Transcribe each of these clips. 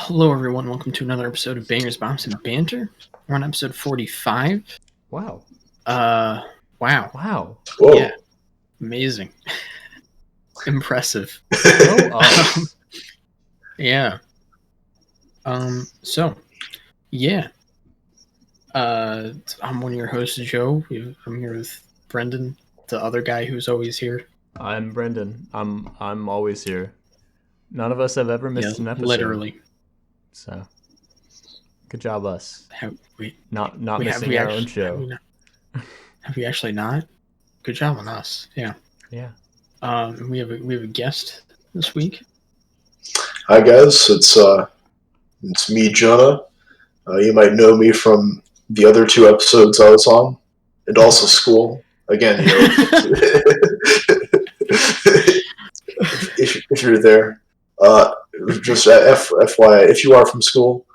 Hello, everyone. Welcome to another episode of Bangers, Bops, and Banter. We're on episode 45. Wow. Wow. Wow. Whoa. Yeah. Amazing. Impressive. Go us. Yeah. So, yeah. I'm one of your hosts, Joe. I'm here with Brendan, the other guy who's always here. I'm Brendan. I'm always here. None of us have ever missed an episode. Literally. So, good job, us. Not we missing our own show. Have we actually not? Good job on us. Yeah. Yeah. We have a guest this week. Hi guys, it's me, Jonah. You might know me from the other two episodes I was on, and also school. Again, if you're there, just FYI, if you are from school,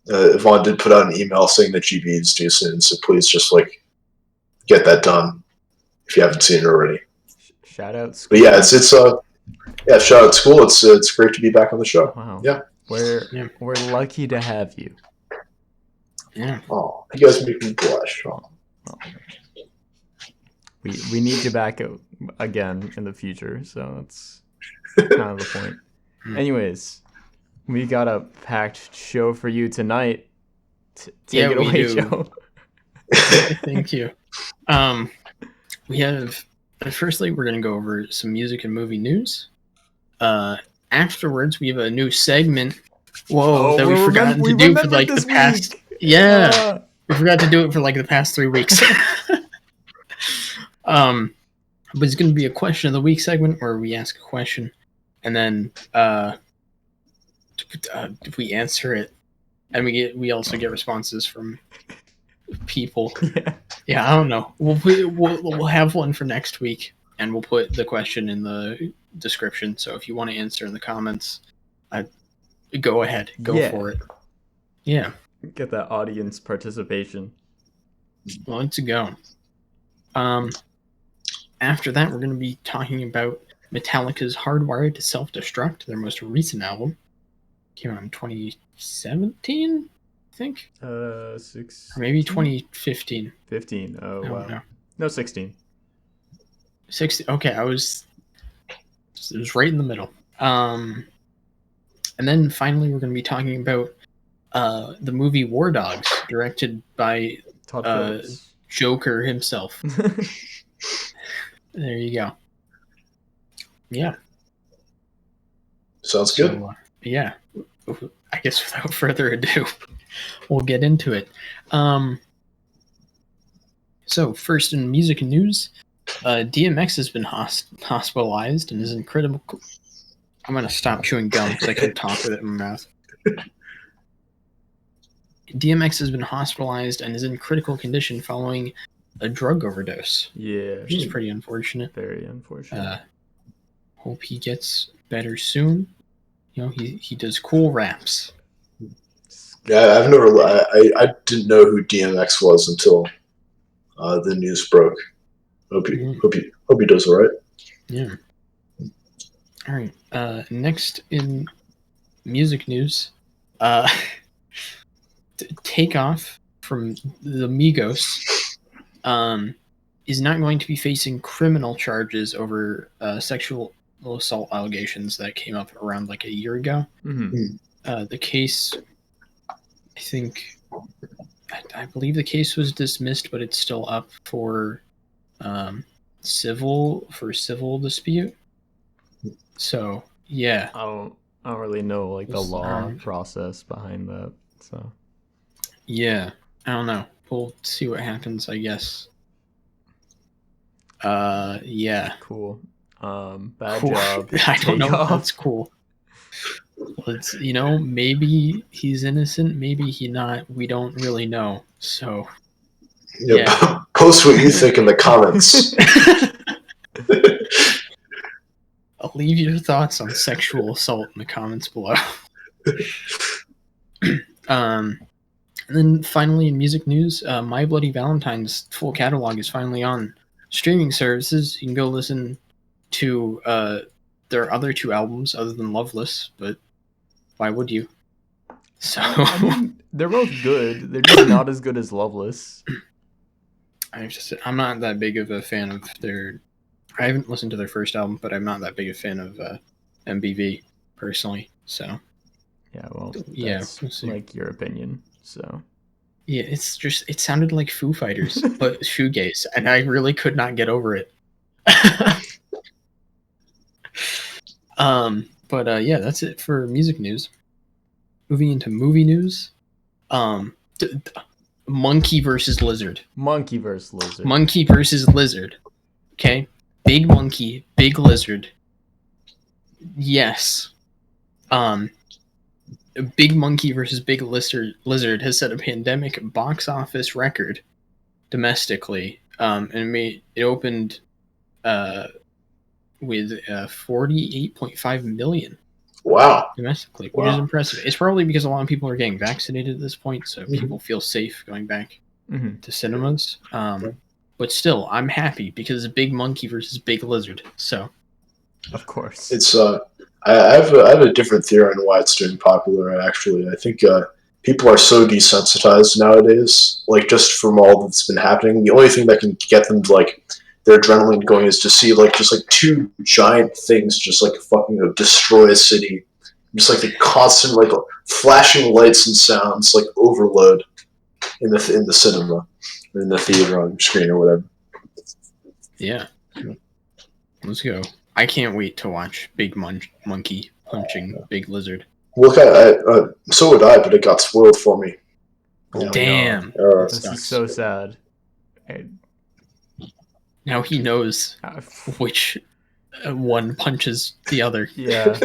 Yvonne did put out an email saying that GB is due soon, so please just get that done if you haven't seen it already. Shout out school. But yeah, shout out school. It's great to be back on the show. Wow. Yeah. We're lucky to have you. Yeah. Oh, you guys make me blush. Oh. We need you back again in the future, so that's kind of the point. Anyways, we got a packed show for you tonight. Take it away, Joe. Thank you. We have firstly we're gonna go over some music and movie news. Afterwards we have a new segment. That we forgot to do for the past week. Yeah. We forgot to do it for the past 3 weeks. But it's gonna be a question of the week segment where we ask a question and then if we answer it, and we also get responses from people. Yeah, I don't know. We'll have one for next week, and we'll put the question in the description. So if you want to answer in the comments, go ahead, for it. Yeah, get that audience participation. Let's go. After that, we're going to be talking about Metallica's "Hardwired To Self-Destruct," their most recent album. Came out in 2017. I think 6 or maybe 2015. 15. Oh wow. No. No, 16. 60. Okay, it was right in the middle. And then finally we're going to be talking about the movie War Dogs, directed by Todd Phillips. Joker himself. There you go. Yeah. Sounds good. Yeah. I guess without further ado, we'll get into it. So first in music news, DMX has been hospitalized and is in critical. I'm gonna stop chewing gum because I can't talk with it in my mouth. DMX has been hospitalized and is in critical condition following a drug overdose. Yeah, which is pretty unfortunate. Very unfortunate. Hope he gets better soon. You know, he does cool raps. Yeah, I didn't know who DMX was until the news broke. Hope he does all right. Yeah. All right. Next in music news, Takeoff from the Migos is not going to be facing criminal charges over sexual assault allegations that came up around a year ago. Mm-hmm. The case, I believe the case was dismissed, but it's still up for civil dispute. So yeah, I don't really know the law process behind that. So yeah, I don't know. We'll see what happens, I guess. Yeah. Cool. Bad cool. job. I don't know if that's cool. It's, maybe he's innocent, maybe he not. We don't really know. So, yeah. Post what you think in the comments. I'll leave your thoughts on sexual assault in the comments below. And then finally in music news, My Bloody Valentine's full catalog is finally on streaming services. You can go listen to their other two albums other than Loveless, but Why would you? So I mean, they're both good. They're just not as good as Loveless. I'm not that big of a fan of their. I haven't listened to their first album, but I'm not that big a fan of MBV personally. So Yeah, well, yeah, that's we'll see. like your opinion. So Yeah, it's just it sounded like Foo Fighters, but shoegaze, and I really could not get over it. But yeah, that's it for music news. Moving into movie news, monkey versus lizard. monkey versus lizard. Monkey versus lizard. Okay, big monkey, big lizard. Yes. Big monkey versus big lizard has set a pandemic box office record domestically. And it opened with 48.5 million. Wow. Domestically, which is impressive. It's probably because a lot of people are getting vaccinated at this point, so people feel safe going back to cinemas. But still, I'm happy because it's big monkey versus big lizard. So, of course, it's I have a different theory on why it's doing popular. Actually, I think people are so desensitized nowadays. Like just from all that's been happening, the only thing that can get them to like their adrenaline going is to see like just like two giant things just like fucking destroy a city. Just like the constant like flashing lights and sounds like overload in the cinema, or in the theater on screen or whatever. Yeah, let's go. I can't wait to watch Big Monkey punching Big Lizard. Look, so would I, but it got spoiled for me. Oh damn, this is so sad. Now he knows which one punches the other. Yeah.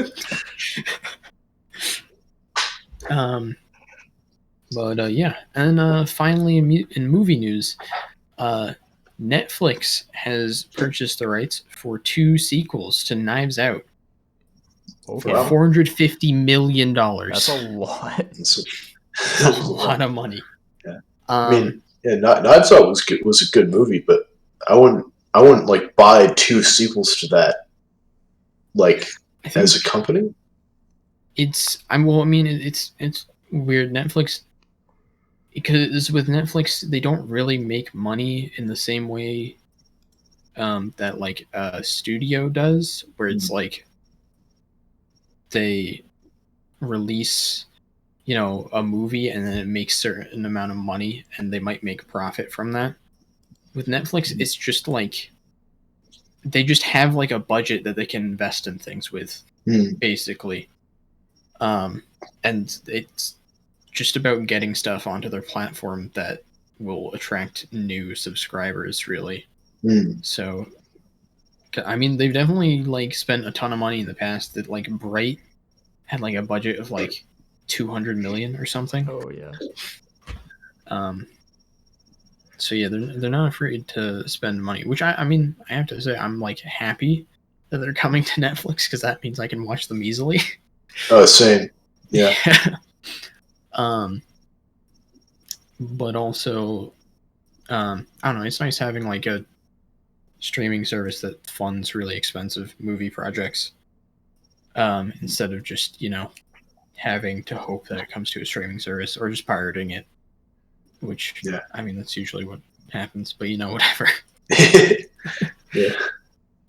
But yeah, and finally in movie news, Netflix has purchased the rights for 2 sequels to Knives Out for $450 million. That's a lot. That's a lot of money. Yeah. I mean, yeah, Knives Out was a good movie, but I wouldn't like buy 2 sequels to that. Like as a company, it's weird. Netflix, because with Netflix they don't really make money in the same way that like a studio does, where it's like they release a movie and then it makes certain amount of money and they might make profit from that. With Netflix, it's just like they just have like a budget that they can invest in things with, basically. And it's just about getting stuff onto their platform that will attract new subscribers, really. So, I mean, they've definitely like spent a ton of money in the past. That like Bright had like a budget of like 200 million or something. Oh yeah. So yeah, they're not afraid to spend money, which I mean, I have to say I'm like happy that they're coming to Netflix because that means I can watch them easily. Oh, same. Yeah. But also, I don't know. It's nice having like a streaming service that funds really expensive movie projects, instead of just having to hope that it comes to a streaming service or just pirating it. Which, I mean, that's usually what happens. But whatever. Yeah.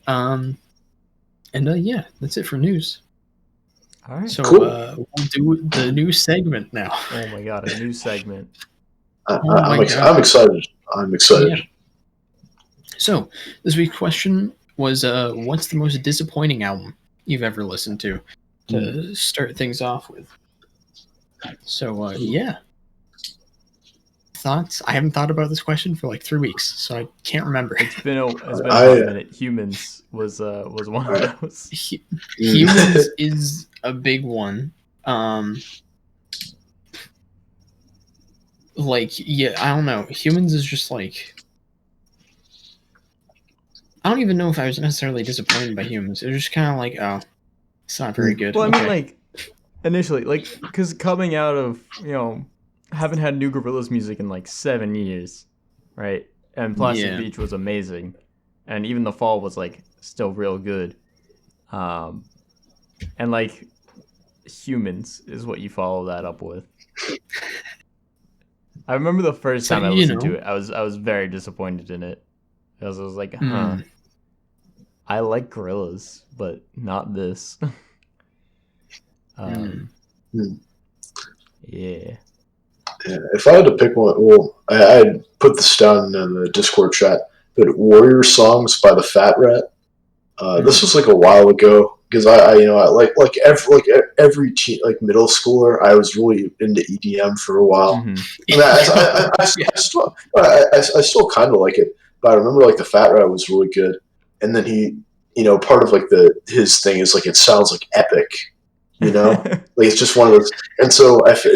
And yeah, that's it for news. All right. So cool. We'll do the new segment now. Oh my god, a new segment. I'm excited. I'm excited. Yeah. So this week's question was, what's the most disappointing album you've ever listened to start things off with? So yeah. Thoughts? I haven't thought about this question for like 3 weeks, so I can't remember. It's been a minute. Humans was one of those. Humans is a big one. Like, yeah, I don't know. Humans is just like, I don't even know if I was necessarily disappointed by Humans. It was just kind of like, oh, it's not very good. Well, I mean, like initially, like because coming out of haven't had new Gorillaz music in like 7 years, right? And Plastic Beach was amazing, and even The Fall was like still real good. And like Humans is what you follow that up with. I remember the first So, time I you listened know. to it, I was very disappointed in it. Because I was like, Mm. I like gorillas, but not this. Mm. Yeah. Yeah, if I had to pick one, well, I'd put this down in the Discord chat. But Warrior Songs by the Fat Rat. This was like a while ago because I every teen, like middle schooler, I was really into EDM for a while. Mm-hmm. I mean, I still kind of like it, but I remember like the Fat Rat was really good, and then he, part of like his thing is like it sounds like epic, like it's just one of those, and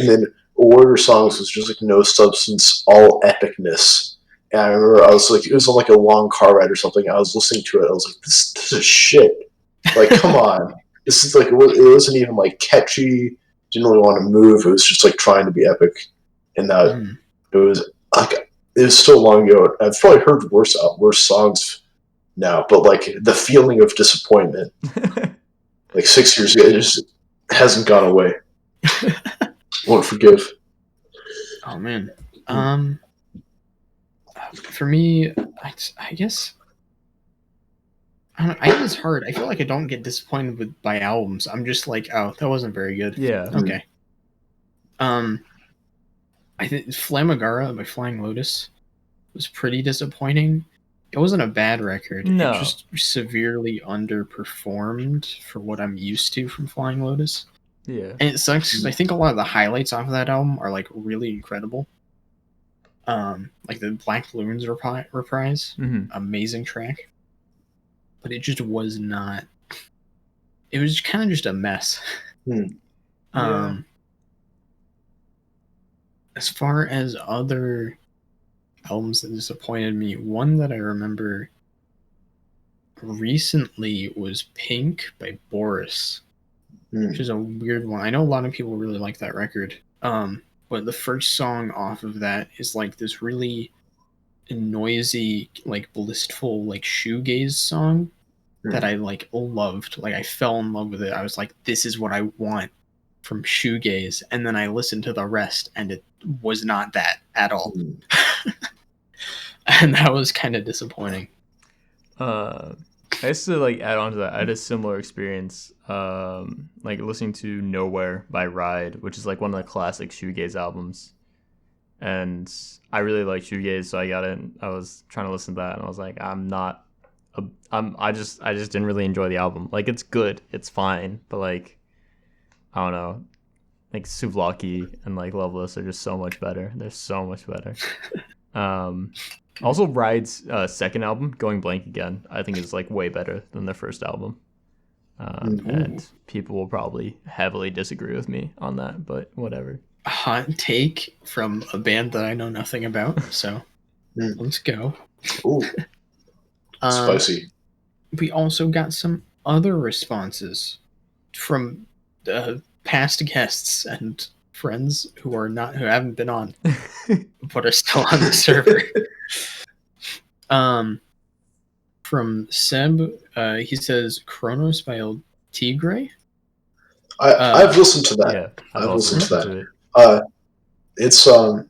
then Warrior Songs was just like no substance, all epicness. And I remember I was like, it was on like a long car ride or something. I was listening to it. I was like, this is shit. Like, come on. This is like, it wasn't even like catchy. Didn't really want to move. It was just like trying to be epic. And that it was like, it was so long ago. I've probably heard worse songs now, but like the feeling of disappointment, like 6 years ago, it just hasn't gone away. Won't forgive. Oh man. For me, I guess I don't know, I think it's hard. I feel like I don't get disappointed by albums. I'm just like, oh, that wasn't very good. Yeah. Okay. I think Flamigara by Flying Lotus was pretty disappointing. It wasn't a bad record. No. It just severely underperformed for what I'm used to from Flying Lotus. Yeah. And it sucks because I think a lot of the highlights off of that album are like really incredible. Like the Black Balloons reprise, amazing track. But it just was not. It was kind of just a mess. Yeah. As far as other albums that disappointed me, one that I remember recently was Pink by Boris, which is a weird one. I know a lot of people really like that record. But the first song off of that is like this really noisy, like blissful, like shoegaze song that I like loved. Like I fell in love with it. I was like, this is what I want from shoegaze. And then I listened to the rest and it was not that at all. And that was kind of disappointing. I used to like add on to that. I had a similar experience, like listening to Nowhere by Ride, which is like one of the classic shoegaze albums. And I really like shoegaze, so I got in. I was trying to listen to that, and I was like, I just didn't really enjoy the album. Like it's good, it's fine, but like I don't know, like Souvlaki and like Loveless are just so much better. They're so much better. Also, Ride's second album, Going Blank Again, I think is like way better than their first album. And people will probably heavily disagree with me on that, but whatever. Hot take from a band that I know nothing about, so let's go. Ooh. Spicy. We also got some other responses from past guests and friends who haven't been on but are still on the server. From Seb, he says Kronos by El Tigre. I've listened to that. Yeah, I've listened to that. it. It's I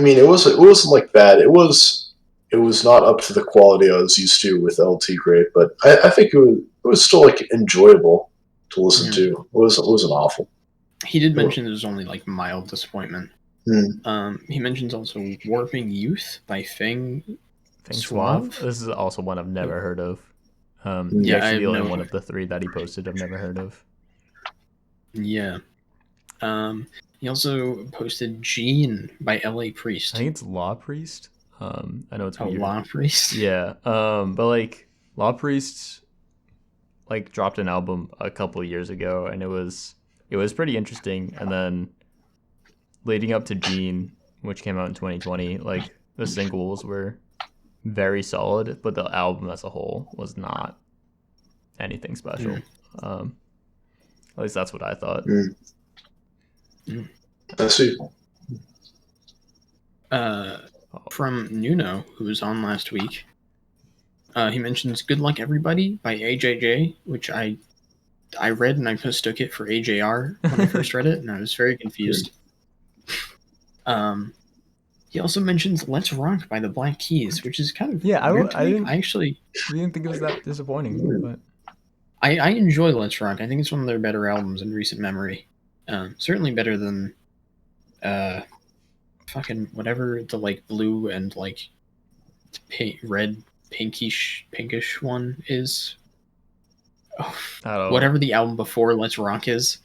mean, it wasn't like bad. It was not up to the quality I was used to with El Tigre, but I think it was still like enjoyable to listen to. It wasn't awful. He did mention there's only like mild disappointment. He mentions also Warping Youth by Feng Suave. This is also one I've never heard of. Yeah, actually the only one of the three that he posted I've never heard of. Yeah. He also posted Gene by LA Priest. I think it's Law Priest. I know it's weird. Law Priest? Yeah. But like Law Priest like dropped an album a couple of years ago and it was pretty interesting, and then leading up to Gene, which came out in 2020, like the singles were very solid, but the album as a whole was not anything special. At least that's what I thought. I see. From Nuno, who was on last week, he mentions Good Luck Everybody by AJJ, which I I read and I mistook it for AJR when I first read it, and I was very confused. He also mentions "Let's Rock" by the Black Keys, which is kind of weird to me. I didn't think it was that disappointing, but I enjoy "Let's Rock." I think it's one of their better albums in recent memory. Certainly better than fucking whatever the like blue and like red pinkish one is. Oh, whatever the album before "Let's Rock" is.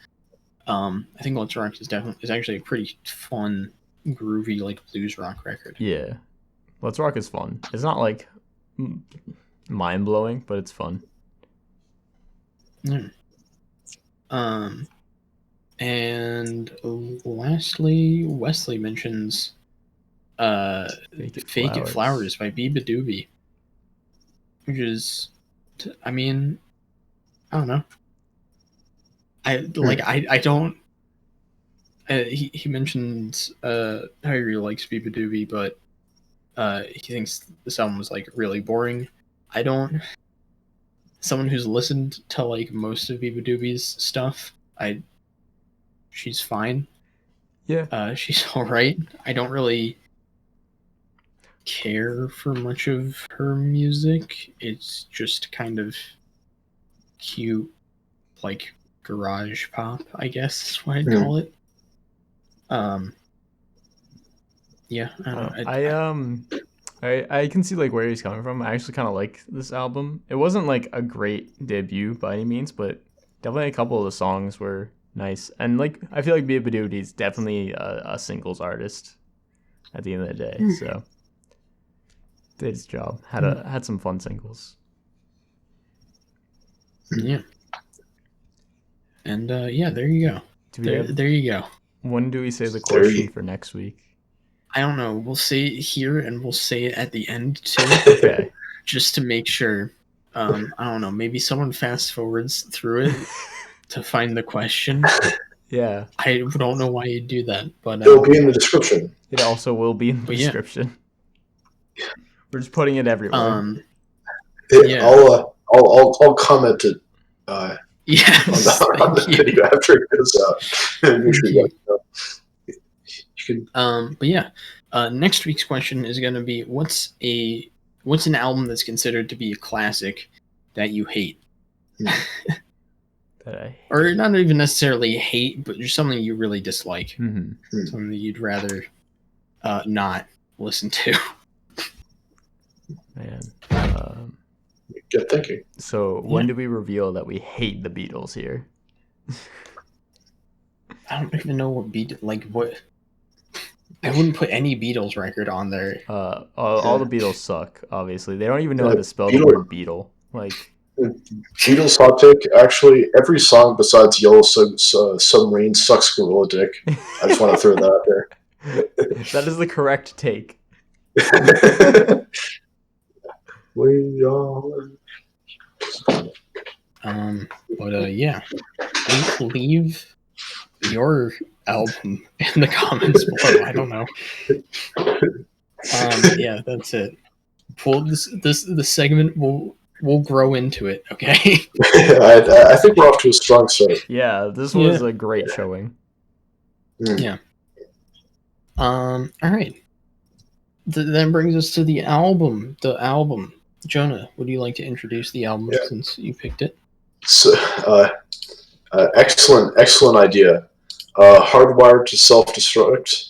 I think "Let's Rock" is actually a pretty fun, groovy like blues rock record. Yeah, "Let's Rock" is fun. It's not like mind blowing, but it's fun. And lastly, Wesley mentions "Fake It Flowers" by Biba Doobie, which is, I mean, I don't know. I don't. He mentions how he really likes Biba Doobie, but he thinks this album was like really boring. I don't. Someone who's listened to like most of Biba Doobie's stuff, she's fine. Yeah. She's all right. I don't really care for much of her music. It's just kind of cute, like garage pop, I guess is what I'd call it. Yeah, I don't know. I can see like where he's coming from. I actually kind of like this album. It wasn't like a great debut by any means, but definitely a couple of the songs were nice. And like I feel like Biba Doobie is definitely a singles artist at the end of the day. So did his job. Had some fun singles. Yeah. And yeah, there you go. There you go. When do we say the question for next week? I don't know. We'll say it here and we'll say it at the end too. Okay. Just to make sure. I don't know. Maybe someone fast forwards through it to find the question. Yeah. I don't know why you'd do that, but it'll be in the description. It also will be in the description. Yeah. We're just putting it everywhere. I'll comment it. Yes, on the video after it goes out. Make sure you can. But yeah, next week's question is going to be what's an album that's considered to be a classic that you hate? Or not even necessarily hate, but just something you really dislike. Mm-hmm. Something that you'd rather not listen to. Man. Good thinking. So when do we reveal that we hate the Beatles here? I don't even know what. I wouldn't put any Beatles record on there. All the Beatles suck. Obviously, they don't even know how to spell the word Beatle. Like Beatles hot take. Actually, every song besides Yellow Submarine sucks Gorilla Dick. I just want to throw that out there. That is the correct take. We are. But yeah, leave your album in the comments below. I don't know. Yeah, that's it. This segment we'll grow into it. Okay. I think we're off to a strong start. Yeah, this was a great showing. Yeah. All right. That brings us to the album. Jonah, would you like to introduce the album since you picked it? So, excellent idea. Hardwired to Self-Destruct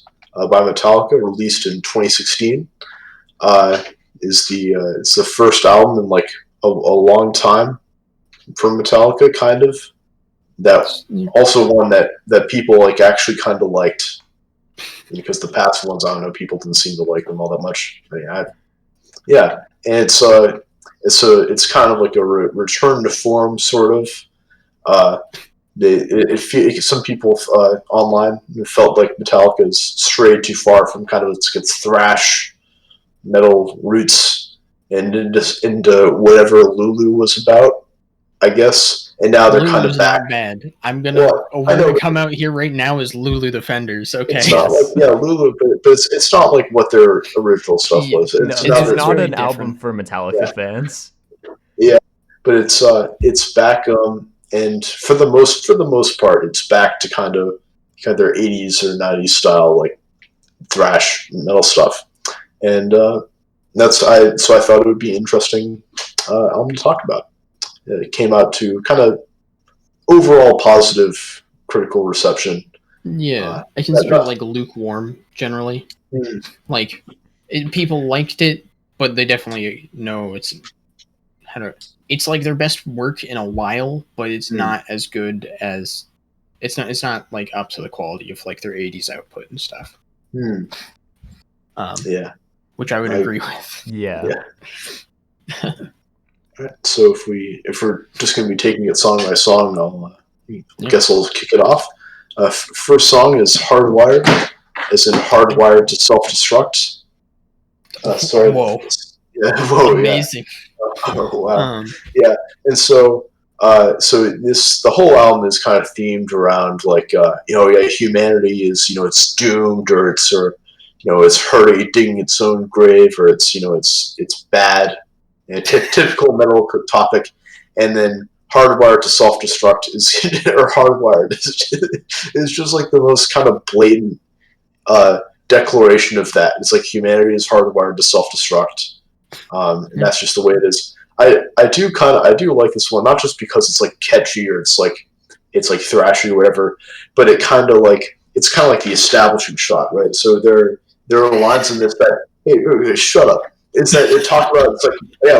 by Metallica, released in 2016, it's the first album in like a long time from Metallica, kind of. That also one that people like actually kind of liked, because the past ones, I don't know, people didn't seem to like them all that much. And it's kind of like a return to form, sort of. Some people online felt like Metallica's strayed too far from kind of its thrash metal roots and into whatever Lulu was about, I guess. And now they're kind of back. Not bad. I'm gonna come out here right now as Lulu the Fenders. Okay. It's not like Lulu, but it's not like what their original stuff was. It's not an album for Metallica fans. Yeah, but it's back. and for the most part, it's back to kind of their 80s or 90s style like thrash metal stuff, and so I thought it would be interesting album to talk about. It came out to kind of overall positive critical reception. Yeah, I consider it like lukewarm generally. Like people liked it, but they definitely know it's like their best work in a while, but it's not as good as it's not like up to the quality of like their 80s output and stuff. Yeah, which I would agree with. Yeah. So if we're just going to be taking it song by song, I guess I'll kick it off. First song is Hardwired, as in Hardwired to Self-Destruct. Sorry. Whoa. Yeah, whoa, amazing. Yeah. Oh, wow. Yeah, and so the whole album is kind of themed around like humanity is it's doomed or it's hurry digging its own grave or it's bad. Typical metal topic, and then Hardwired to Self-Destruct is or Hardwired is just like the most kind of blatant declaration of that. It's like humanity is hardwired to self-destruct, and that's just the way it is. I do like this one, not just because it's like catchy or it's like thrashy or whatever, but it's kind of like the establishing shot, right? So there are lines in this that hey, shut up. It's that it talks about it's like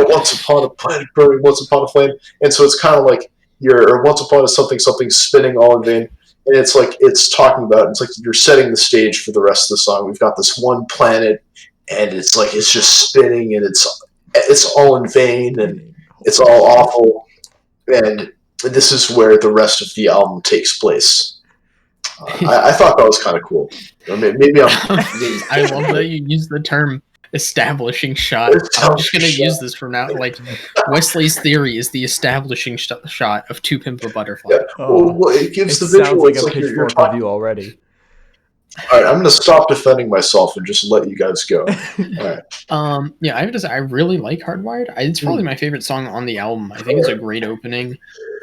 once upon a planet burning, once upon a flame, and so it's kind of like or once upon a something spinning all in vain. And it's like it's talking about it's like you're setting the stage for the rest of the song. We've got this one planet, and it's like it's just spinning, and it's all in vain, and it's all awful. And this is where the rest of the album takes place. I thought that was kind of cool. I mean, maybe I love that you use the term establishing shot. I'm just going to use this from now. Like Wesley's theory is the establishing shot of To Pimp a Butterfly. Yeah. Well, it gives the visual. Sounds like a pitchfork review already. All right, I'm going to stop defending myself and just let you guys go. All right. I have to say I really like Hardwired. It's probably my favorite song on the album. I think it's a great opening.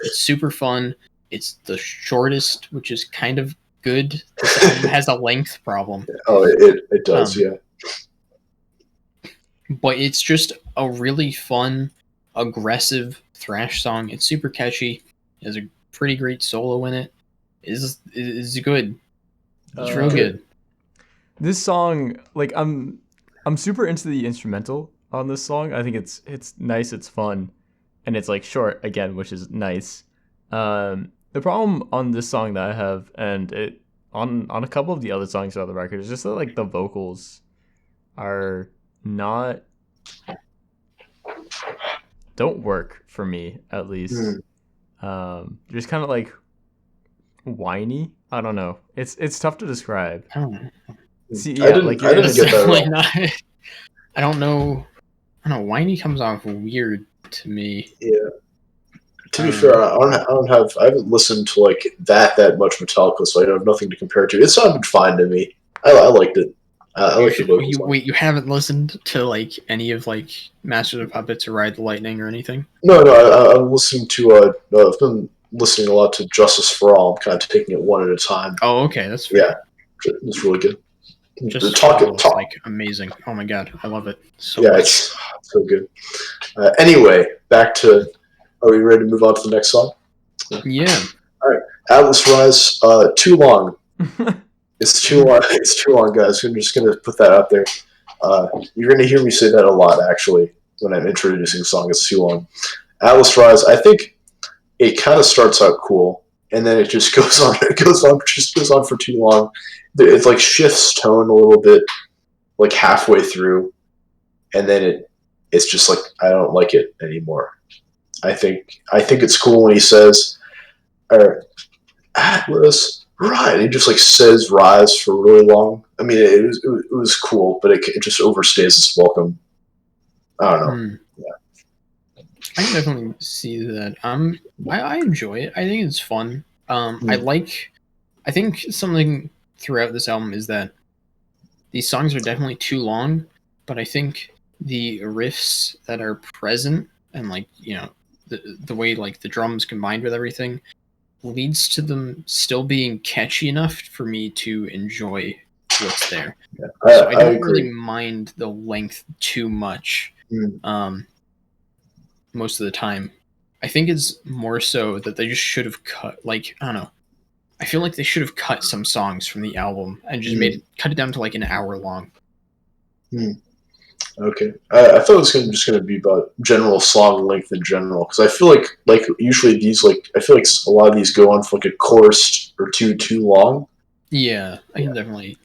It's super fun. It's the shortest, which is kind of good. This album has a length problem. Oh, it does, yeah. But it's just a really fun, aggressive thrash song. It's super catchy. It has a pretty great solo in it. It's good. It's real good. This song, like I'm super into the instrumental on this song. I think it's nice, it's fun, and it's like short again, which is nice. The problem on this song that I have, and it on a couple of the other songs on the record, is just that like the vocals are don't work for me, at least. Just kind of like whiny. I don't know. It's tough to describe. See, yeah, I didn't get that. I don't know. Whiny comes off weird to me. Yeah. To be fair, I haven't listened to like that much Metallica, so I have nothing to compare to. It sounded fine to me. I liked it. You haven't listened to like any of like Masters of Puppets or Ride the Lightning or anything? No, I'm listening to I've been listening a lot to Justice for All. I'm kind of taking it one at a time. Oh, okay, that's fair. Yeah, it's really good. Just talk like amazing. Oh my god, I love it so much. It's so good. Anyway, back to. Are we ready to move on to the next song? Yeah. All right, Atlas Rise. Too long. It's too long. It's too long, guys. I'm just gonna put that out there. You're gonna hear me say that a lot, actually, when I'm introducing a song. It's too long. Atlas Rise. I think it kind of starts out cool, and then it just goes on. It goes on for too long. It like shifts tone a little bit, like halfway through, and then it's just like I don't like it anymore. I think it's cool when he says, Atlas. Right, he just like says "rise" for really long. I mean, it was cool, but it just overstays its welcome. I don't know. Yeah. I can definitely see that. I enjoy it. I think it's fun. I think something throughout this album is that these songs are definitely too long, but I think the riffs that are present and like the way like the drums combined with everything leads to them still being catchy enough for me to enjoy what's there. Yeah, So I don't agree. really mind the length too much. Most of the time. I think it's more so that they just should have cut, like, I don't know. I feel like they should have cut some songs from the album and just cut it down to like an hour long. Okay, I thought it was just gonna be about general song length in general, because I feel like usually these, like, I feel like a lot of these go on for like a chorus or two too long. Yeah, I can definitely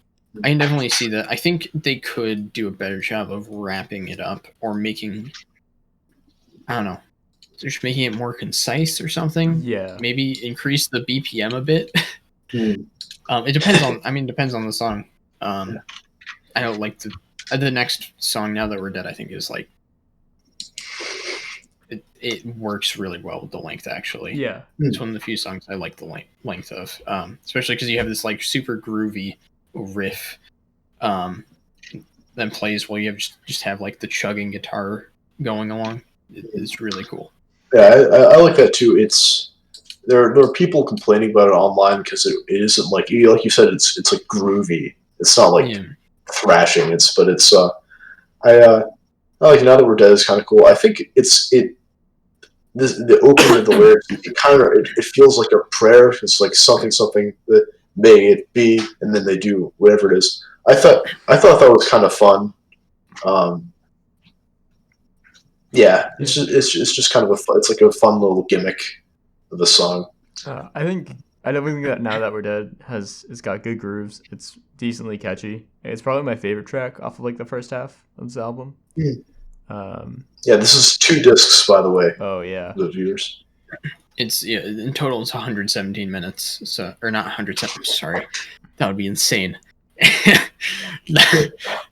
see that. I think they could do a better job of wrapping it up or making, I don't know, just making it more concise or something. Yeah. Maybe increase the BPM a bit. It depends on the song. I don't like the next song, Now That We're Dead, I think is like it works really well with the length, actually. Yeah. It's one of the few songs I like the length of, especially because you have this like super groovy riff that plays while you just have like the chugging guitar going along. It's really cool. Yeah, I like that too. There are people complaining about it online because it isn't like you said, it's like groovy. It's not like thrashing. I like Now That We're Dead is kind of cool. I think the opening of the lyrics, it feels like a prayer. It's like something that may it be, and then they do whatever it is. I thought that was kind of fun. Yeah, it's just kind of it's like a fun little gimmick of the song. I definitely think that Now That We're Dead it's got good grooves. It's decently catchy. It's probably my favorite track off of like the first half of this album. Yeah, this is 2 discs, by the way. Oh yeah, the viewers. It's in total it's 117 minutes. So, or not 107. Sorry, that would be insane. That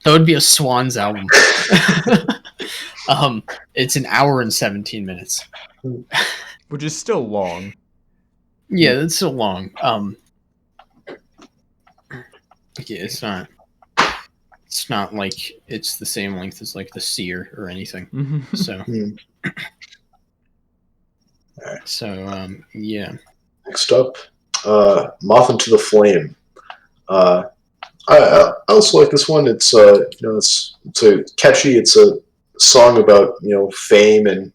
would be a Swans album. It's an hour and 17 minutes, which is still long. Yeah, that's so long. Yeah, it's not like it's the same length as like the Seer or anything. So, yeah. Next up, Moth into the Flame. I also like this one. It's it's a catchy. It's a song about fame, and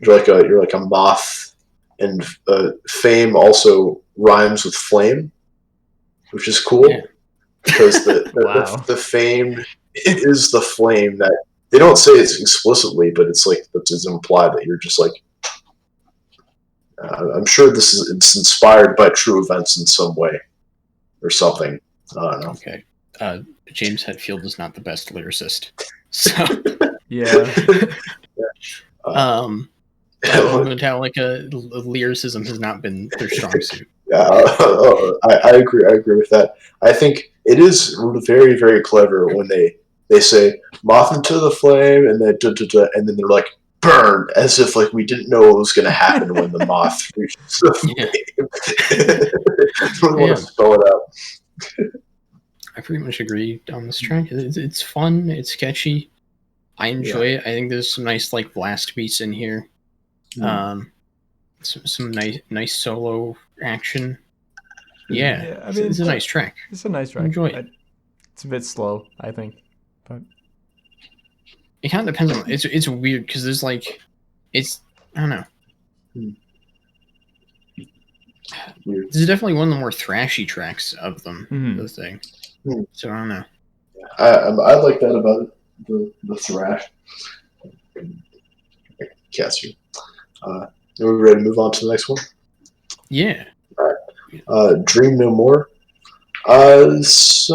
you're like a moth, and fame also rhymes with flame, which is cool because the fame is the flame that they don't say it explicitly, but it's like it's implied that you're just like. I'm sure it's inspired by true events in some way, or something. I don't know. Okay. James Hetfield is not the best lyricist. So yeah. Metallica lyricism has not been their strong suit. Yeah, I agree. I agree with that. I think it is very, very clever when they say "moth into the flame" and then and then they're like "burn," as if like we didn't know what was going to happen when the moth reaches the flame. We want to spell it out. I pretty much agree on this track. It's fun. It's catchy. I enjoy it. I think there's some nice like blast beats in here. Some nice solo action. Yeah, I mean, it's a nice track. It's a nice track. Enjoy it. It's a bit slow, I think, but it kind of depends on. It's weird because there's like, I don't know. Weird. This is definitely one of the more thrashy tracks of them. The thing. So I don't know. I like that about it. The thrash. Catch you. Are we ready to move on to the next one? Yeah. All right. Dream No More. This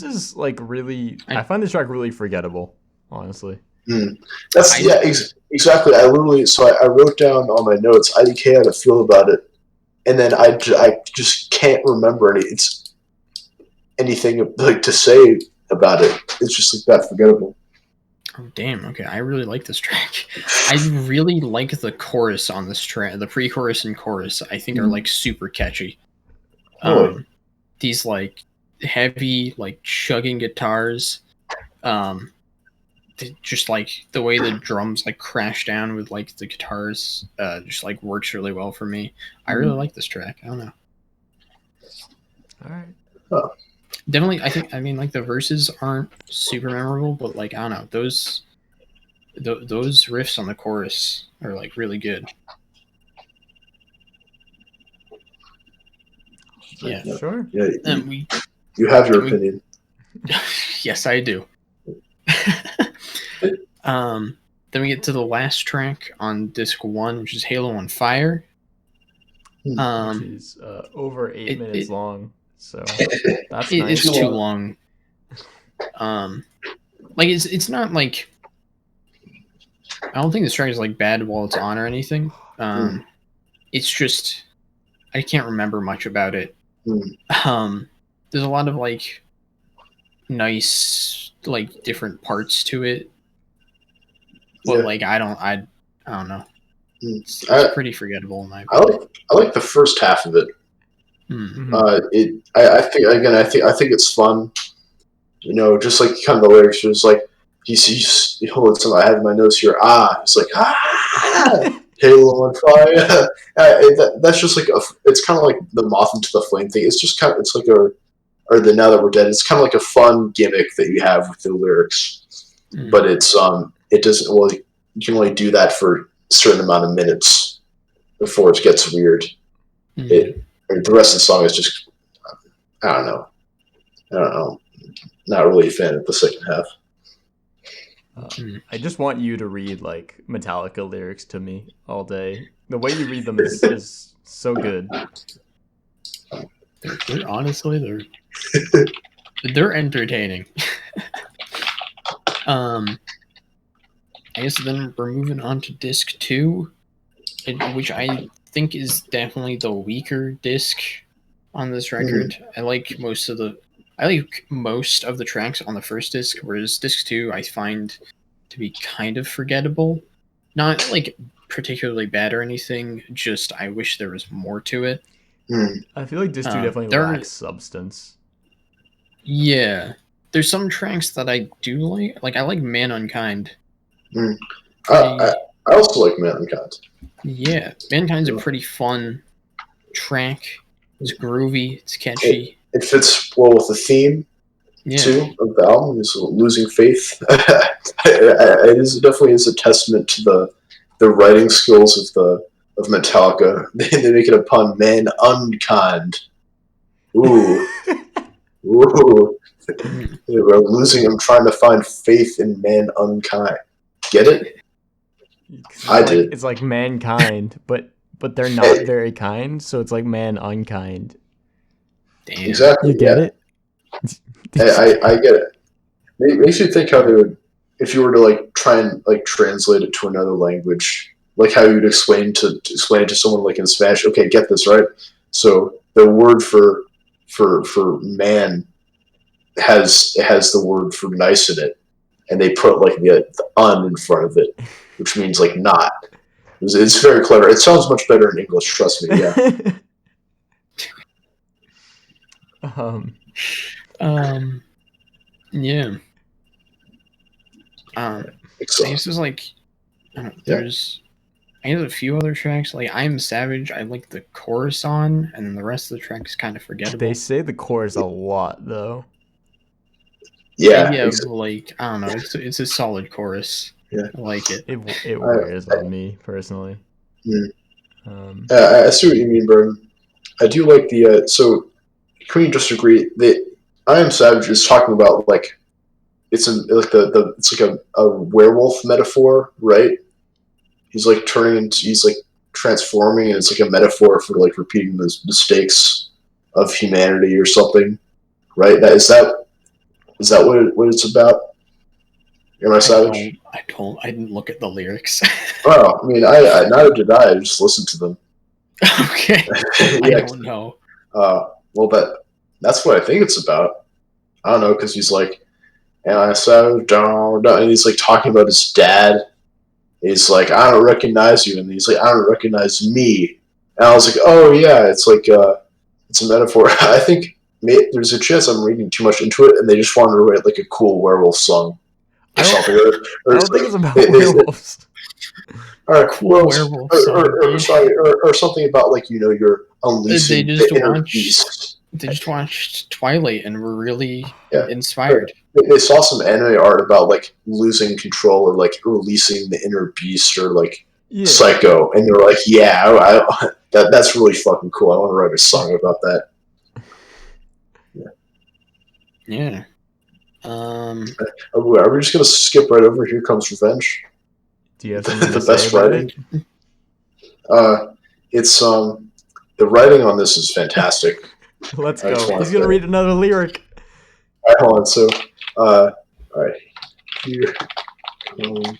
is like really. I find this track really forgettable, honestly. Exactly. I wrote down on my notes IDK how to feel about it, and then I just can't remember anything like to say about it. It's just like that forgettable. Oh damn! Okay, I really like this track. I really like the chorus on this track. The pre-chorus and chorus, I think, are like super catchy. These like heavy, like chugging guitars, just like the way the drums like crash down with like the guitars just like works really well for me. I really like this track. I don't know. All right. Oh. Definitely, I mean like the verses aren't super memorable, but like I don't know, those riffs on the chorus are like really good. Yeah, sure. Yeah, and you have your opinion. Yes, I do. Then we get to the last track on disc 1, which is Halo on Fire. Which is over 8 minutes long, so that's nice. It's too long. Like it's not like, I don't think this track is like bad while it's on or anything. It's just I can't remember much about it. There's a lot of like nice like different parts to it, but like I don't know. It's pretty forgettable in my opinion. I like the first half of it. I think it's fun. You know, just like kind of the lyrics, it's like he's hold something I have in my notes here. It's like Halo on Fire. That's just like it's kind of like the moth into the flame thing. It's just kind of, it's like or the Now That We're Dead. It's kind of like a fun gimmick that you have with the lyrics, but it's it doesn't. Well, you can only do that for a certain amount of minutes before it gets weird. The rest of the song is just I don't know. Not really a fan of the second half. I just want you to read like Metallica lyrics to me all day. The way you read them is so good. They're honestly they're entertaining. I guess then we're moving on to disc 2, which I think is definitely the weaker disc on this record. I like most of the tracks on the first disc, whereas disc 2 I find to be kind of forgettable. Not like particularly bad or anything, just I wish there was more to it. I feel like disc 2 definitely lacks substance. Yeah. There's some tracks that I do like. Like I like Man Unkind. I also like Mankind. Yeah. Mankind's a pretty fun track. It's groovy, it's catchy. It fits well with the theme too of the album, is losing faith. It definitely is a testament to the writing skills of Metallica. They make it a pun, Man Unkind. Ooh. We're losing. I'm trying to find faith in Man Unkind. Get it? I did. It's like mankind, but they're not very kind, so it's like Man Unkind. Damn. Exactly. You get it? I get it. It makes you think how they would, if you were to like try and like translate it to another language, like how you'd explain it to someone like in Spanish. Okay, get this right. So the word for man has the word for nice in it, and they put like the un in front of it, which means like not. It's very clever. It sounds much better in English. Trust me. Yeah. Yeah. I guess there's like, there's a few other tracks. Like I'm Savage, I like the chorus on, and then the rest of the track is kind of forgettable. They say the chorus a lot though. Yeah. Like I don't know, it's a solid chorus. Yeah. I like it. It wears on me personally. I see what you mean, bro. I do like the so. Can we just agree that I Am Savage is talking about like it's like a werewolf metaphor, right? He's like he's like transforming, and it's like a metaphor for like repeating the mistakes of humanity or something, right? Is that what it's about? Am I Savage? I didn't look at the lyrics. Well, I mean, I neither did I. I just listened to them. Okay. I don't know. Well, that's what I think it's about. I don't know, because he's like, and I said, and he's like talking about his dad. He's like, I don't recognize you, and he's like, I don't recognize me. And I was like, oh yeah, it's like it's a metaphor. I think there's a chance I'm reading too much into it, and they just wanted to write like a cool werewolf song. or something. I don't think it's about werewolves. Or Cool werewolf song. or something about like you're unleashing the inner beast. They just watched Twilight and were really Yeah. inspired. They saw some anime art about like losing control or like releasing the inner beast or like Psycho, and they're like, yeah, that's really fucking cool. I want to write a song about that. Yeah. Are we just gonna skip right over Here Comes Revenge? Do you have something to the best say about writing? It's the writing on this is fantastic. Let's go. He's gonna read another lyric. All right, hold on. So, all right. Here comes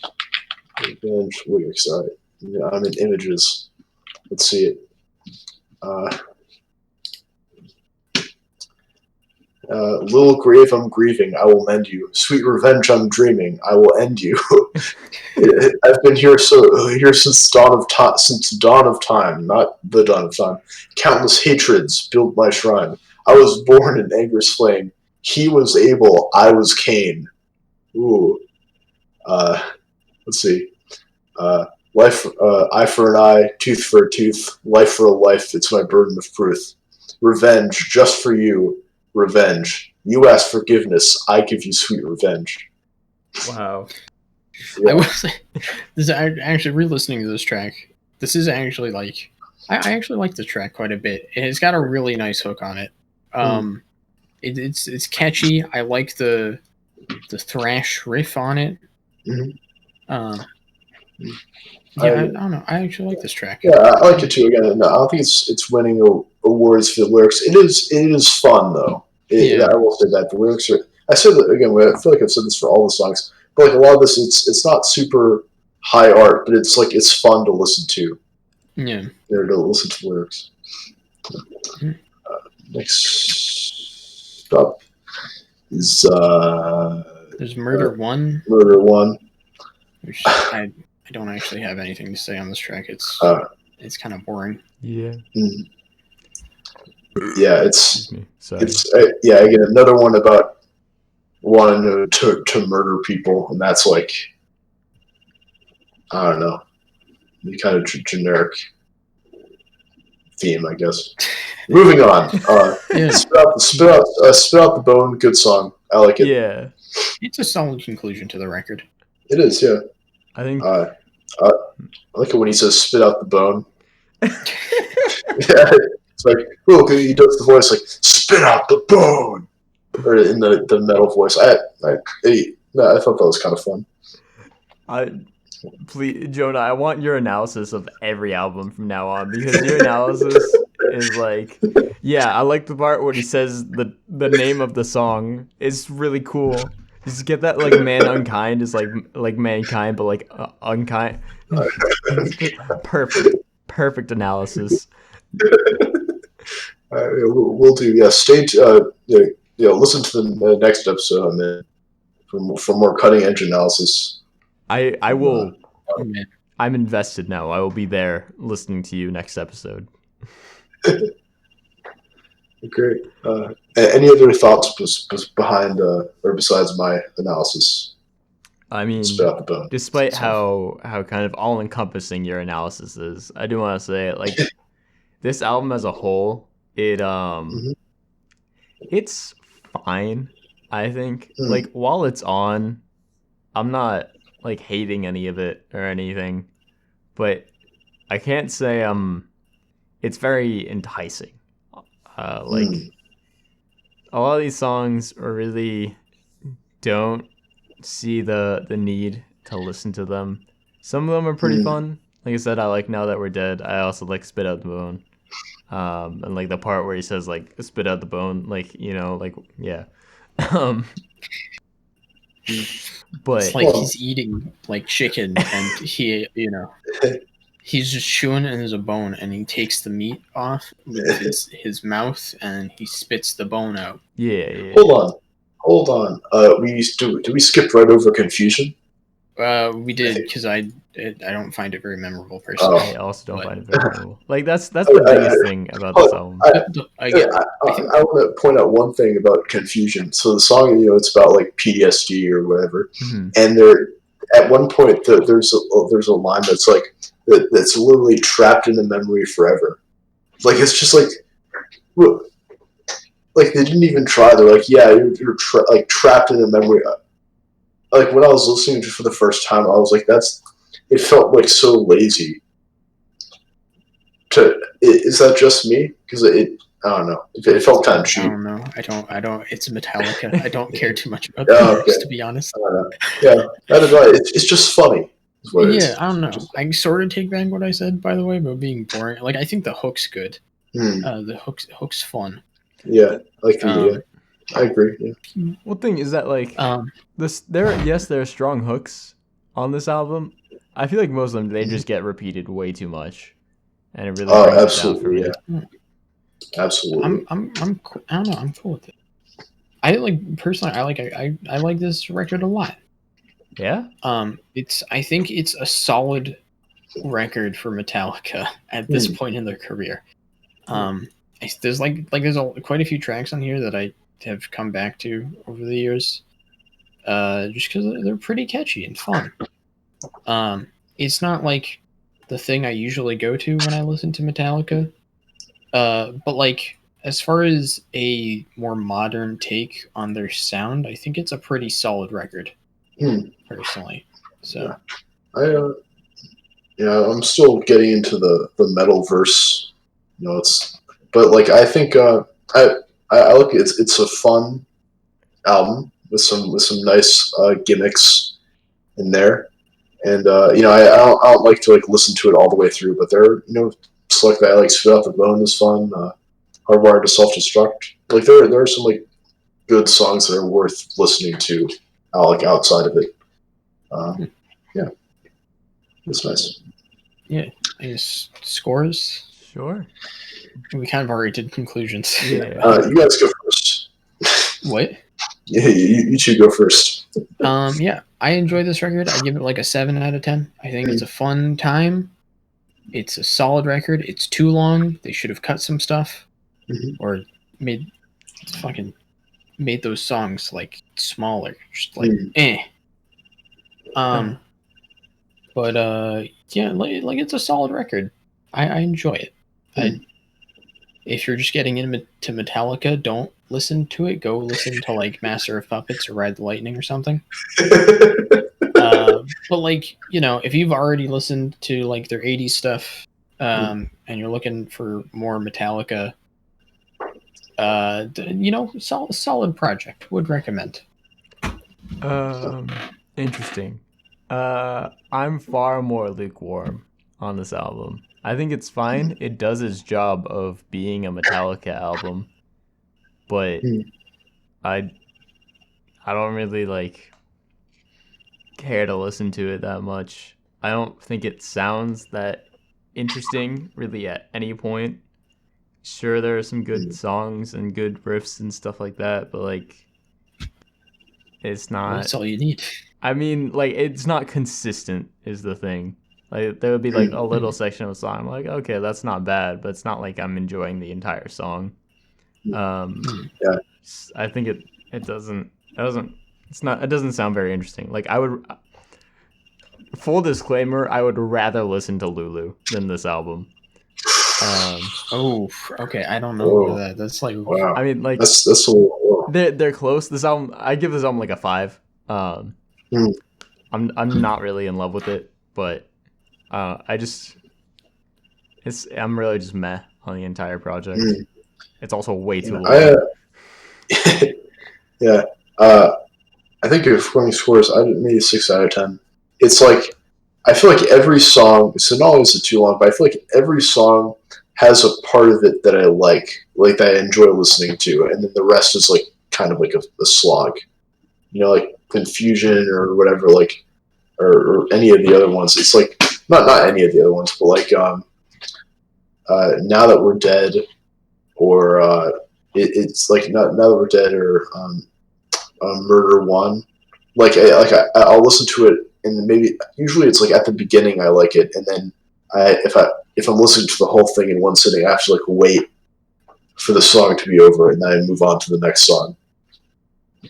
Revenge lyrics. All right. Yeah, I'm in images. Let's see it. Little grave I'm grieving, I will mend you. Sweet revenge I'm dreaming, I will end you. I've been here since dawn of time, not the dawn of time. Countless hatreds built my shrine. I was born in anger's flame. He was Abel, I was Cain. Ooh. Let's see. Life, eye for an eye, tooth for a tooth, life for a life, it's my burden of proof. Revenge, just for you. Revenge. You ask forgiveness, I give you sweet revenge. Wow. Yeah. I will say, this actually re-listening to this track. This is actually like I actually like this track quite a bit. It's got a really nice hook on it. It's catchy. I like the thrash riff on it. Mm-hmm. I don't know. I actually like this track. Yeah, I like it too. Again, no, I don't think it's winning awards for the lyrics. It is fun though. I will say that the lyrics are. I said that again. I feel like I've said this for all the songs, but like a lot of this, it's not super high art, but it's fun to listen to. Yeah. To listen to the lyrics. Next up is there's Murder 1. Murder 1. Which I don't actually have anything to say on this track. It's kind of boring. Yeah. Yeah, it's again another one about wanting to murder people, and that's like I don't know, the kind of generic theme, I guess. Moving on. Spit out the bone. Good song. I like it. Yeah. It's a solid conclusion to the record. It is. Yeah. I think. I like it when he says "spit out the bone." Yeah. It's like, look, he does the voice like "spit out the bone," or in the metal voice. I thought that was kind of fun. Please, Jonah, I want your analysis of every album from now on, because your analysis is like, yeah, I like the part where he says the name of the song. It's really cool. Just get that like man unkind is like mankind, but like unkind. Perfect analysis. We'll do. Yeah, listen to the next episode for more cutting edge analysis. I will. I'm invested now. I will be there listening to you next episode. Great. Any other thoughts behind or besides my analysis? I mean, despite how kind of all encompassing your analysis is, I do want to say like this album as a whole, it's fine. I think like while it's on, I'm not like hating any of it or anything, but I can't say it's very enticing. Like a lot of these songs really don't see the need to listen to them. Some of them are pretty fun. Like I said, I like Now That We're Dead. I also like Spit Out the Bone. And like the part where he says like spit out the bone, like, you know, like yeah. But it's like he's eating like chicken and he, you know, he's just chewing and there's a bone and he takes the meat off with his mouth and he spits the bone out. Yeah. Hold on. Do we skip right over Confusion? We did because I don't find it very memorable personally. I also don't find it very memorable. Like that's the biggest thing about this album. I want to point out one thing about Confusion. So the song, it's about like PTSD or whatever, and there at one point there's a line that's like that's literally trapped in the memory forever. Like it's just like they didn't even try. They're like, yeah, you're trapped in a memory. Like when I was listening to it for the first time, I was like, it felt like so lazy. Is that just me? Because I don't know. It felt kind of cheap. I don't know. I don't. It's Metallica. I don't care too much about the lyrics, to be honest. Yeah, that is right. It's just funny. Yeah, I don't know. I sort of take back what I said, by the way, about being boring. Like I think the hook's good. The hook's fun. Yeah, I agree. Yeah. One thing is that like there are strong hooks on this album. I feel like most of them they just get repeated way too much, and it really brings it down for me. Yeah. Absolutely. I don't know. I'm cool with it. I personally. I like this record a lot. Yeah. I think it's a solid record for Metallica at this point in their career. There's quite a few tracks on here that I have come back to over the years, just because they're pretty catchy and fun. It's not like the thing I usually go to when I listen to Metallica, but like as far as a more modern take on their sound, I think it's a pretty solid record, personally. So, I'm still getting into the metal verse. But like I think I look it's a fun album with some nice gimmicks in there, and I don't like to like listen to it all the way through, but there select that like Spit Out the Bone is fun, Hardwired to Self-Destruct. Like there are some like good songs that are worth listening to, like outside of it. Yeah, it's nice. Yeah, I guess scores. Sure. We kind of already did conclusions. Yeah. You guys go first. What? Yeah, you two go first. Yeah, I enjoy this record. I give it like a 7 out of 10. I think it's a fun time. It's a solid record. It's too long. They should have cut some stuff, or made those songs like smaller. Just like But yeah, like it's a solid record. I enjoy it. If you're just getting into Metallica, don't listen to it. Go listen to like Master of Puppets or Ride the Lightning or something. But like, if you've already listened to like their 80s stuff, and you're looking for more Metallica, solid project. Would recommend. Interesting. I'm far more lukewarm on this album. I think it's fine. It does its job of being a Metallica album, but I don't really like care to listen to it that much. I don't think it sounds that interesting really at any point. Sure, there are some good songs and good riffs and stuff like that, but like it's not. That's all you need. I mean, like it's not consistent is the thing. Like there would be like a little section of a song. I'm like, okay, that's not bad, but it's not like I'm enjoying the entire song. I think it doesn't sound very interesting. Like I would, full disclaimer, I would rather listen to Lulu than this album. Okay, I don't know that. That's like, wow. I mean, like that's a little, they're close. This album, I give this album like a 5. I'm not really in love with it, but I'm really just meh on the entire project. It's also way too long. I think if going scores, I'd maybe a 6 out of 10. It's like I feel like every song. So not only is it too long, but I feel like every song has a part of it that I like that I enjoy listening to, and then the rest is like kind of like a slog. Like Confusion or whatever, like or any of the other ones. It's like not any of the other ones, but like Now That We're Dead, or it's like Now That We're Dead, or Murder One. I'll listen to it and maybe usually it's like at the beginning I like it, and then if I'm listening to the whole thing in one sitting, I have to like wait for the song to be over, and then I move on to the next song.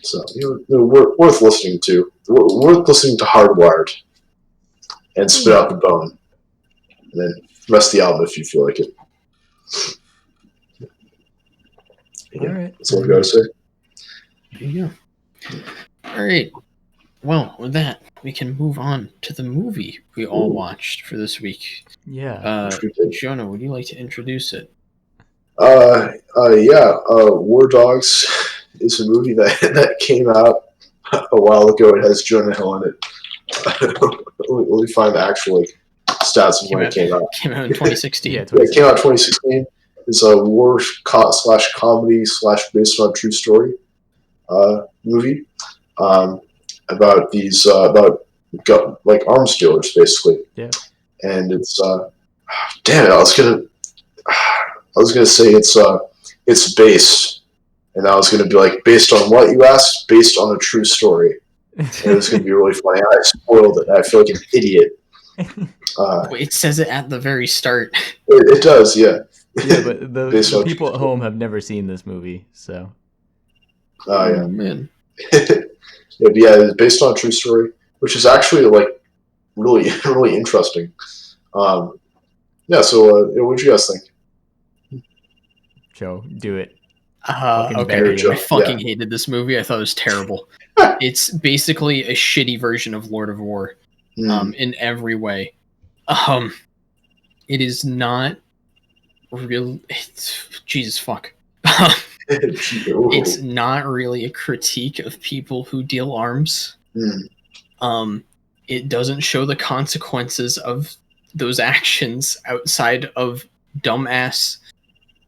So worth listening to. Worth listening to Hardwired and Spit Out the Bone, and then the rest of the album if you feel like it. Yeah, all right. that's all I gotta say. There you go. All right. Well, with that, we can move on to the movie we all watched for this week. Yeah. Jonah, would you like to introduce it? War Dogs is a movie that came out a while ago. It has Jonah Hill in it. Let me find the actual stats of when it came out. Came out in 2016. Yeah, it came out in 2016. It's a war / comedy / based on a true story movie about these like arms dealers basically. Yeah. And it's damn it, I was gonna say it's based, and I was gonna be like, based on what you asked, based on a true story. And it was gonna be really funny. I spoiled it. I feel like an idiot. It says it at the very start. It does, yeah. Yeah, but the people at home have never seen this movie, so. Oh man. It's based on a true story, which is actually like really really interesting. So what do you guys think? Joe, do it. Okay. I fucking hated this movie. I thought it was terrible. It's basically a shitty version of Lord of War, in every way. It is not real. Jesus fuck. It's not really a critique of people who deal arms. It doesn't show the consequences of those actions outside of dumbass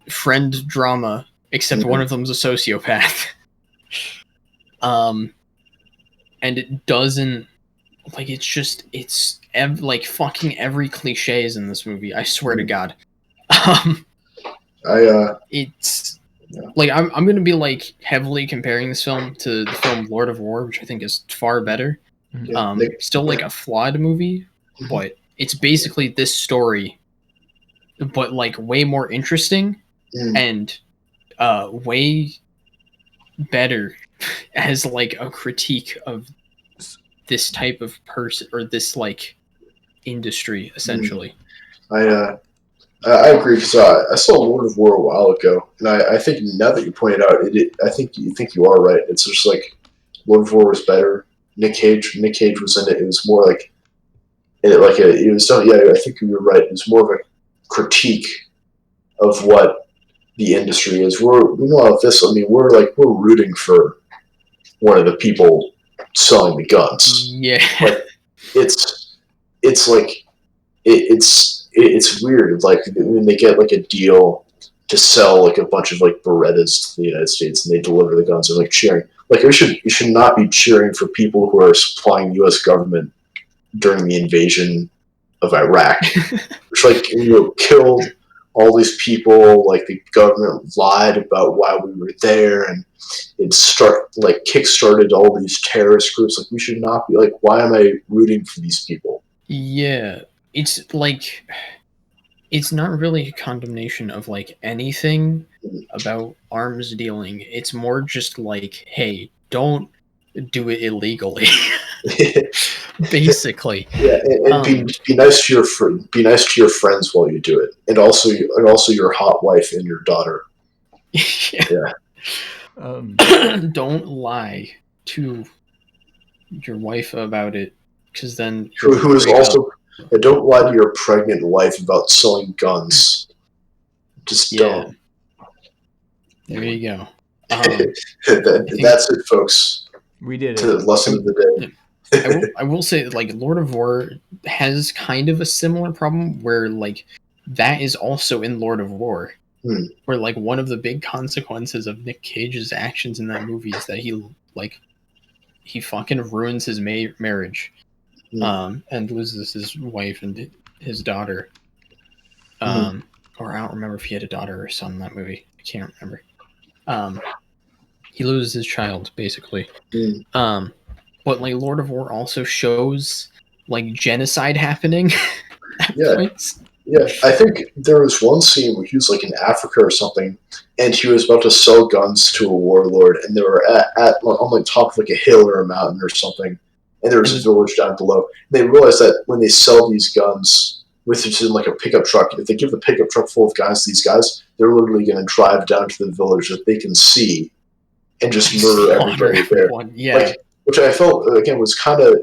friend drama, except one of them's a sociopath. And it doesn't, like, it's fucking every cliche is in this movie. I swear to God. It's like I'm gonna be like heavily comparing this film to the film Lord of War, which I think is far better. Still like a flawed movie, but it's basically this story, but like way more interesting and way better as like a critique of this type of person or this like industry essentially. I agree because I saw Lord of War a while ago, and I think now that you pointed out I think you are right. It's just like Lord of War was better. Nick Cage was in it. It was more like it was done. Yeah, I think you were right. It was more of a critique of what the industry is. We know how this. I mean, we're rooting for one of the people selling the guns. Yeah, but it's like it's weird. Like when they get like a deal to sell like a bunch of like Berettas to the United States, and they deliver the guns, and like cheering. Like you should not be cheering for people who are supplying the U.S. government during the invasion of Iraq, which killed all these people. Like the government lied about why we were there, and it kickstarted all these terrorist groups. Like we should not be like, why am I rooting for these people? Yeah, it's like it's not really a condemnation of like anything about arms dealing. It's more just like, hey, don't do it illegally. Basically. Yeah, and be nice to your friends while you do it, and also your hot wife and your daughter. Yeah. Don't lie to your wife about it, because then who is also. Don't lie to your pregnant wife about selling guns. Just don't. There you go. That's it, folks. We did it. To the lesson of the day. I will say, like, Lord of War has kind of a similar problem where, like, that is also in Lord of War. Where, like, one of the big consequences of Nick Cage's actions in that movie is that he fucking ruins his marriage. And loses his wife and his daughter. Or I don't remember if he had a daughter or son in that movie. I can't remember. He loses his child, basically. but like Lord of War also shows like genocide happening at points. Yeah, I think there was one scene where he was like in Africa or something, and he was about to sell guns to a warlord, and they were on like top of like a hill or a mountain or something, and there was a village down below. They realized that when they sell these guns with it in like a pickup truck, if they give the pickup truck full of guns to these guys, they're literally going to drive down to the village that they can see and just murder everybody there. Yeah, like, which I felt again was kind of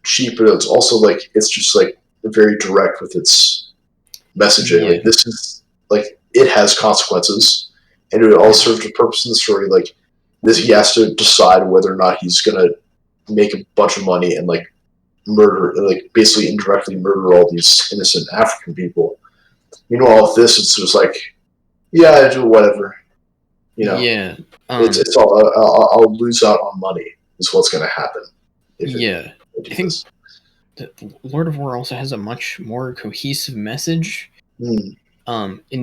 cheap, but it's also like it's just like very direct with its messaging. Like this is like it has consequences, and it all serves a purpose in the story. Like this, he has to decide whether or not he's gonna make a bunch of money and like murder, like basically indirectly murder all these innocent African people. Meanwhile, with this, it's just like, yeah, I do whatever. Yeah, it's all I'll lose out on money is what's gonna happen. I think Lord of War also has a much more cohesive message. In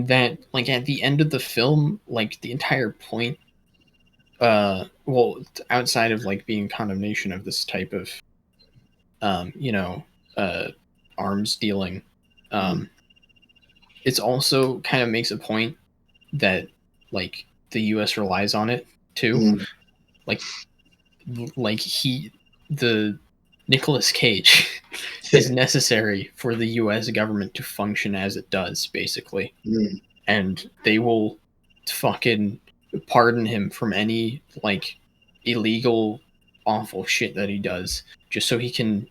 that, like at the end of the film, like the entire point, well, outside of like being condemnation of this type of, arms dealing, it's also kind of makes a point that like the U.S. relies on it too, like the Nicolas Cage is necessary for the U.S. government to function as it does, basically. And they will fucking pardon him from any, like, illegal, awful shit that he does, just so he can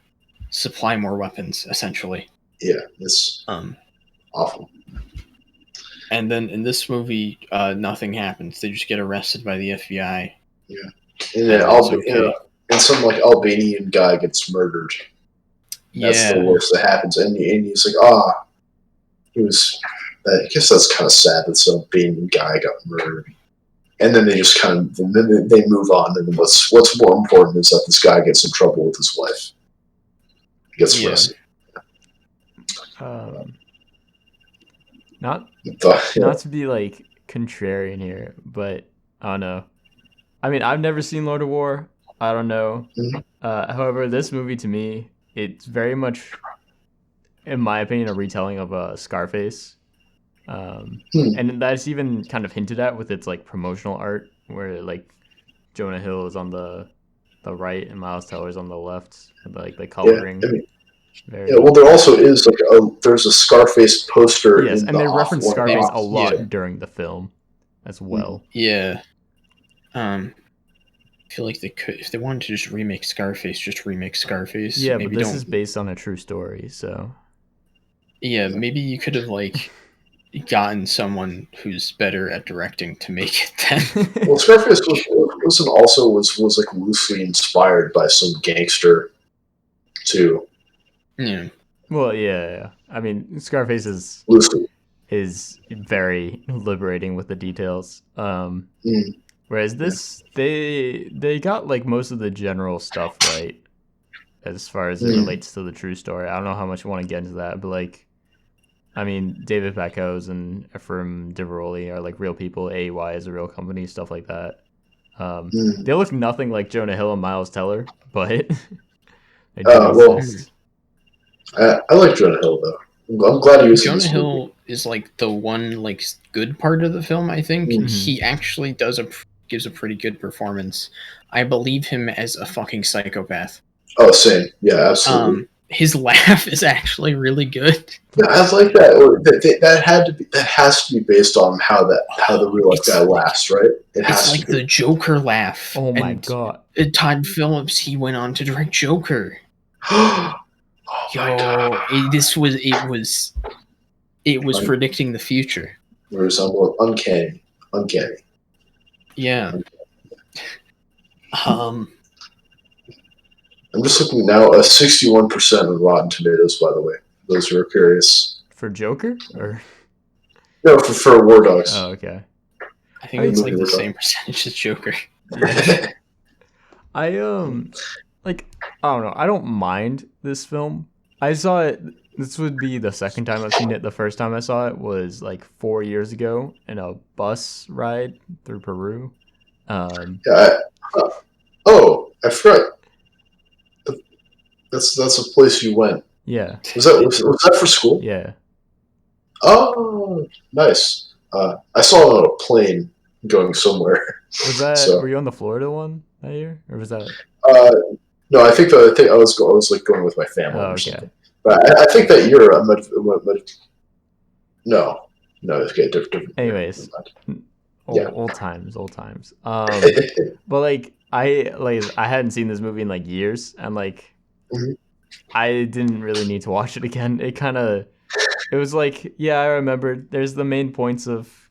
supply more weapons, essentially. Yeah, it's awful. And then in this movie, nothing happens. They just get arrested by the FBI. Yeah. And then and some like Albanian guy gets murdered. That's the worst that happens, and he's like, he was. I guess that's kind of sad that some Albanian guy got murdered, and then they just kind of they move on. And what's more important is that this guy gets in trouble with his wife. He gets arrested. Not to be like contrarian here, but I don't know. I mean, I've never seen Lord of War. I don't know. However, this movie to me, it's very much, in my opinion, a retelling of Scarface. And that's even kind of hinted at with its like promotional art, where like Jonah Hill is on the right and Miles Teller is on the left, like the coloring. Well, there also is like there's a Scarface poster. Yes, and they reference Scarface a lot during the film, as well. Yeah. I feel like they could, if they wanted to just remake Scarface, just remake Scarface. Yeah, maybe but this is based on a true story, so. Yeah, maybe you could have like gotten someone who's better at directing to make it then. Well, Scarface was like loosely inspired by some gangster, too. Yeah. Well, yeah. I mean, Scarface is very liberating with the details. Whereas this, they got like most of the general stuff right, as far as it relates to the true story. I don't know how much you want to get into that, but like, I mean, David Pacos and Ephraim Diveroli are like real people. AEY is a real company, stuff like that. They look nothing like Jonah Hill and Miles Teller, but they do exist. I like Jonah Hill though. I'm glad he was. Jonah Hill is like the one like good part of the film. I think he actually gives a pretty good performance. I believe him as a fucking psychopath. Oh, same. Yeah, absolutely. His laugh is actually really good. Yeah, I like that. That has to be based on how the real life guy laughs, right? It's like the Joker laugh. Oh my god! Todd Phillips, he went on to direct Joker. It was predicting the future. It was uncanny. Yeah. I'm just looking now. 61% on Rotten Tomatoes, by the way. Those who are curious. For Joker, or no, for War Dogs. Oh, okay. I think it's like the same percentage as Joker. Yeah. I don't know. I don't mind this film. I saw it. This would be the second time I've seen it. The first time I saw it was like 4 years ago in a bus ride through Peru. I forgot. That's a place you went. Yeah. Was that for school? Yeah. Oh, nice. I saw it on a plane going somewhere. Was that? So, Were you on the Florida one that year, or was that? no, I think I was like going with my family Oh, or okay. something. But I think that year I might have. No, okay, different. Anyways, Yeah. old times. But like I hadn't seen this movie in like years, and like Mhm. I didn't really need to watch it again. It was like, yeah, I remember. There's the main points of,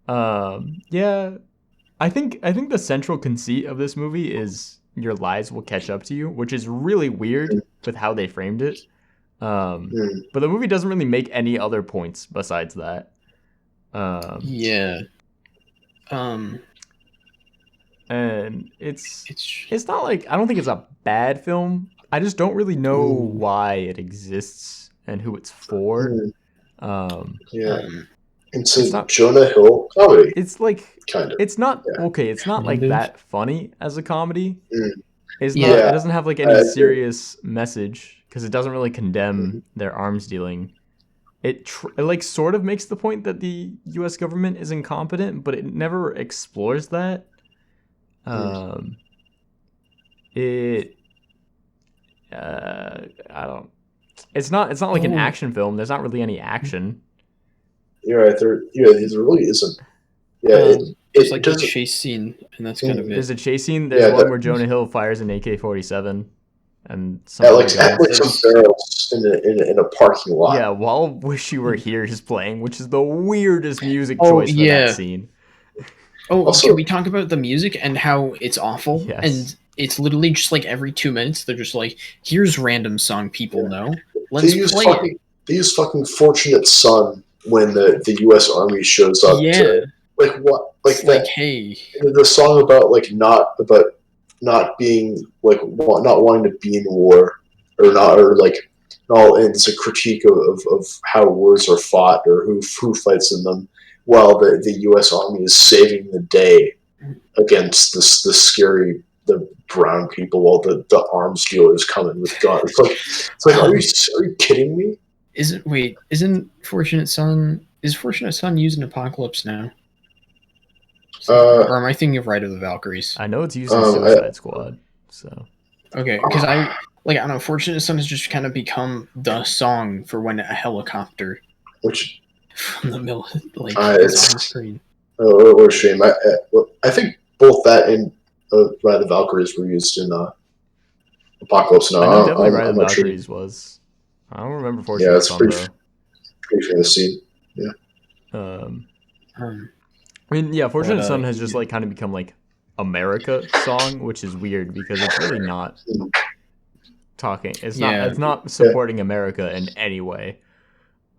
yeah. I think the central conceit of this movie is your lies will catch up to you, which is really weird with how they framed it. But the movie doesn't really make any other points besides that. Yeah. And it's not like, I don't think it's a bad film. I just don't really know why it exists and who it's for. Yeah. It's a Jonah Hill comedy. It's like kind of. It's not okay. It's not like that funny as a comedy. It's not. Yeah. It doesn't have like any serious message because it doesn't really condemn their arms dealing. It like sort of makes the point that the U.S. government is incompetent, but it never explores that. I don't. It's not like an action film. There's not really any action. You're right. There really isn't. Yeah, it's like a chase scene, and that's kind of it. There's a chase scene. There's one where Jonah Hill fires an AK-47, and like some barrels in a parking lot. Yeah, while "Wish You Were Here" is playing, which is the weirdest music choice for that scene. Oh, also, can we talk about the music and how it's awful? Yes. And it's literally just like every 2 minutes, they're just like, "Here's random song people know. Let's play it." They use fucking "Fortunate Son" when the U.S. Army shows up. Yeah. Like what? Like it's that? Like, hey, the song about like not being like not wanting to be in war or not, or like all, it's a critique of how wars are fought or who fights in them, while the U.S. Army is saving the day against the scary the brown people while the arms dealers come in with guns. It's like are you kidding me? Isn't Fortunate Son used in Apocalypse Now? Or am I thinking of Ride of the Valkyries? I know it's used in Suicide Squad. So okay, because I don't know. Fortunate Son has just kind of become the song for when a helicopter, from the middle, like is on screen. Oh, what a shame! I think both that and Ride of the Valkyries were used in Apocalypse Now. I know definitely Ride of the Valkyries was. I don't remember Fortunate Son though. Pretty famous scene. Yeah. I mean, yeah, Fortunate Son has just like kind of become like America song, which is weird because it's really not talking. It's not supporting America in any way.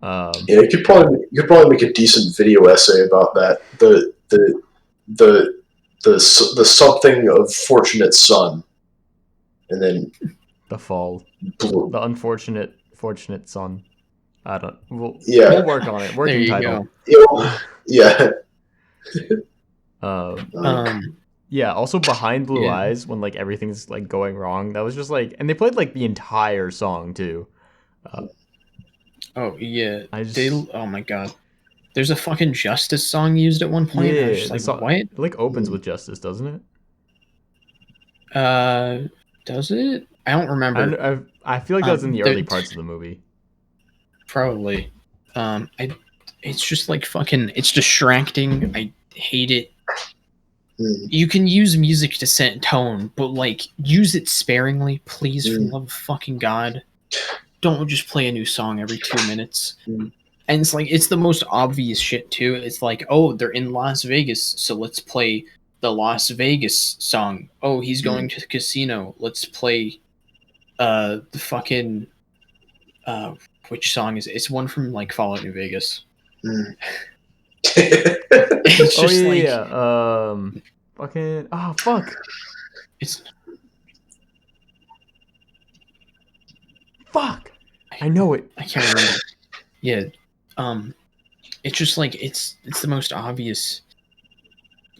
You could probably make a decent video essay about that. The something of Fortunate Son, and then the fall, blue. The unfortunate Fortunate Son. I don't. We'll work on it. Working title. Yeah. Yeah, also Behind Blue Eyes, when like everything's like going wrong, that was just like, and they played like the entire song too. Oh my god, there's a fucking Justice song used at one point. Yeah, I was just like, what? It like opens with Justice, doesn't it? Does it? I don't remember. I feel like that's in the early parts of the movie. Probably. It's just like fucking. It's distracting. I hate it. You can use music to set tone, but like use it sparingly, please, for the love of fucking God. Don't just play a new song every 2 minutes. And it's like it's the most obvious shit too. It's like, oh, they're in Las Vegas, so let's play the Las Vegas song. Oh, he's going to the casino. Let's play the fucking which song is it? It's one from like Fallout New Vegas. It's just fucking fuck. It's fuck. I know it. I can't remember. Yeah. It's just like it's the most obvious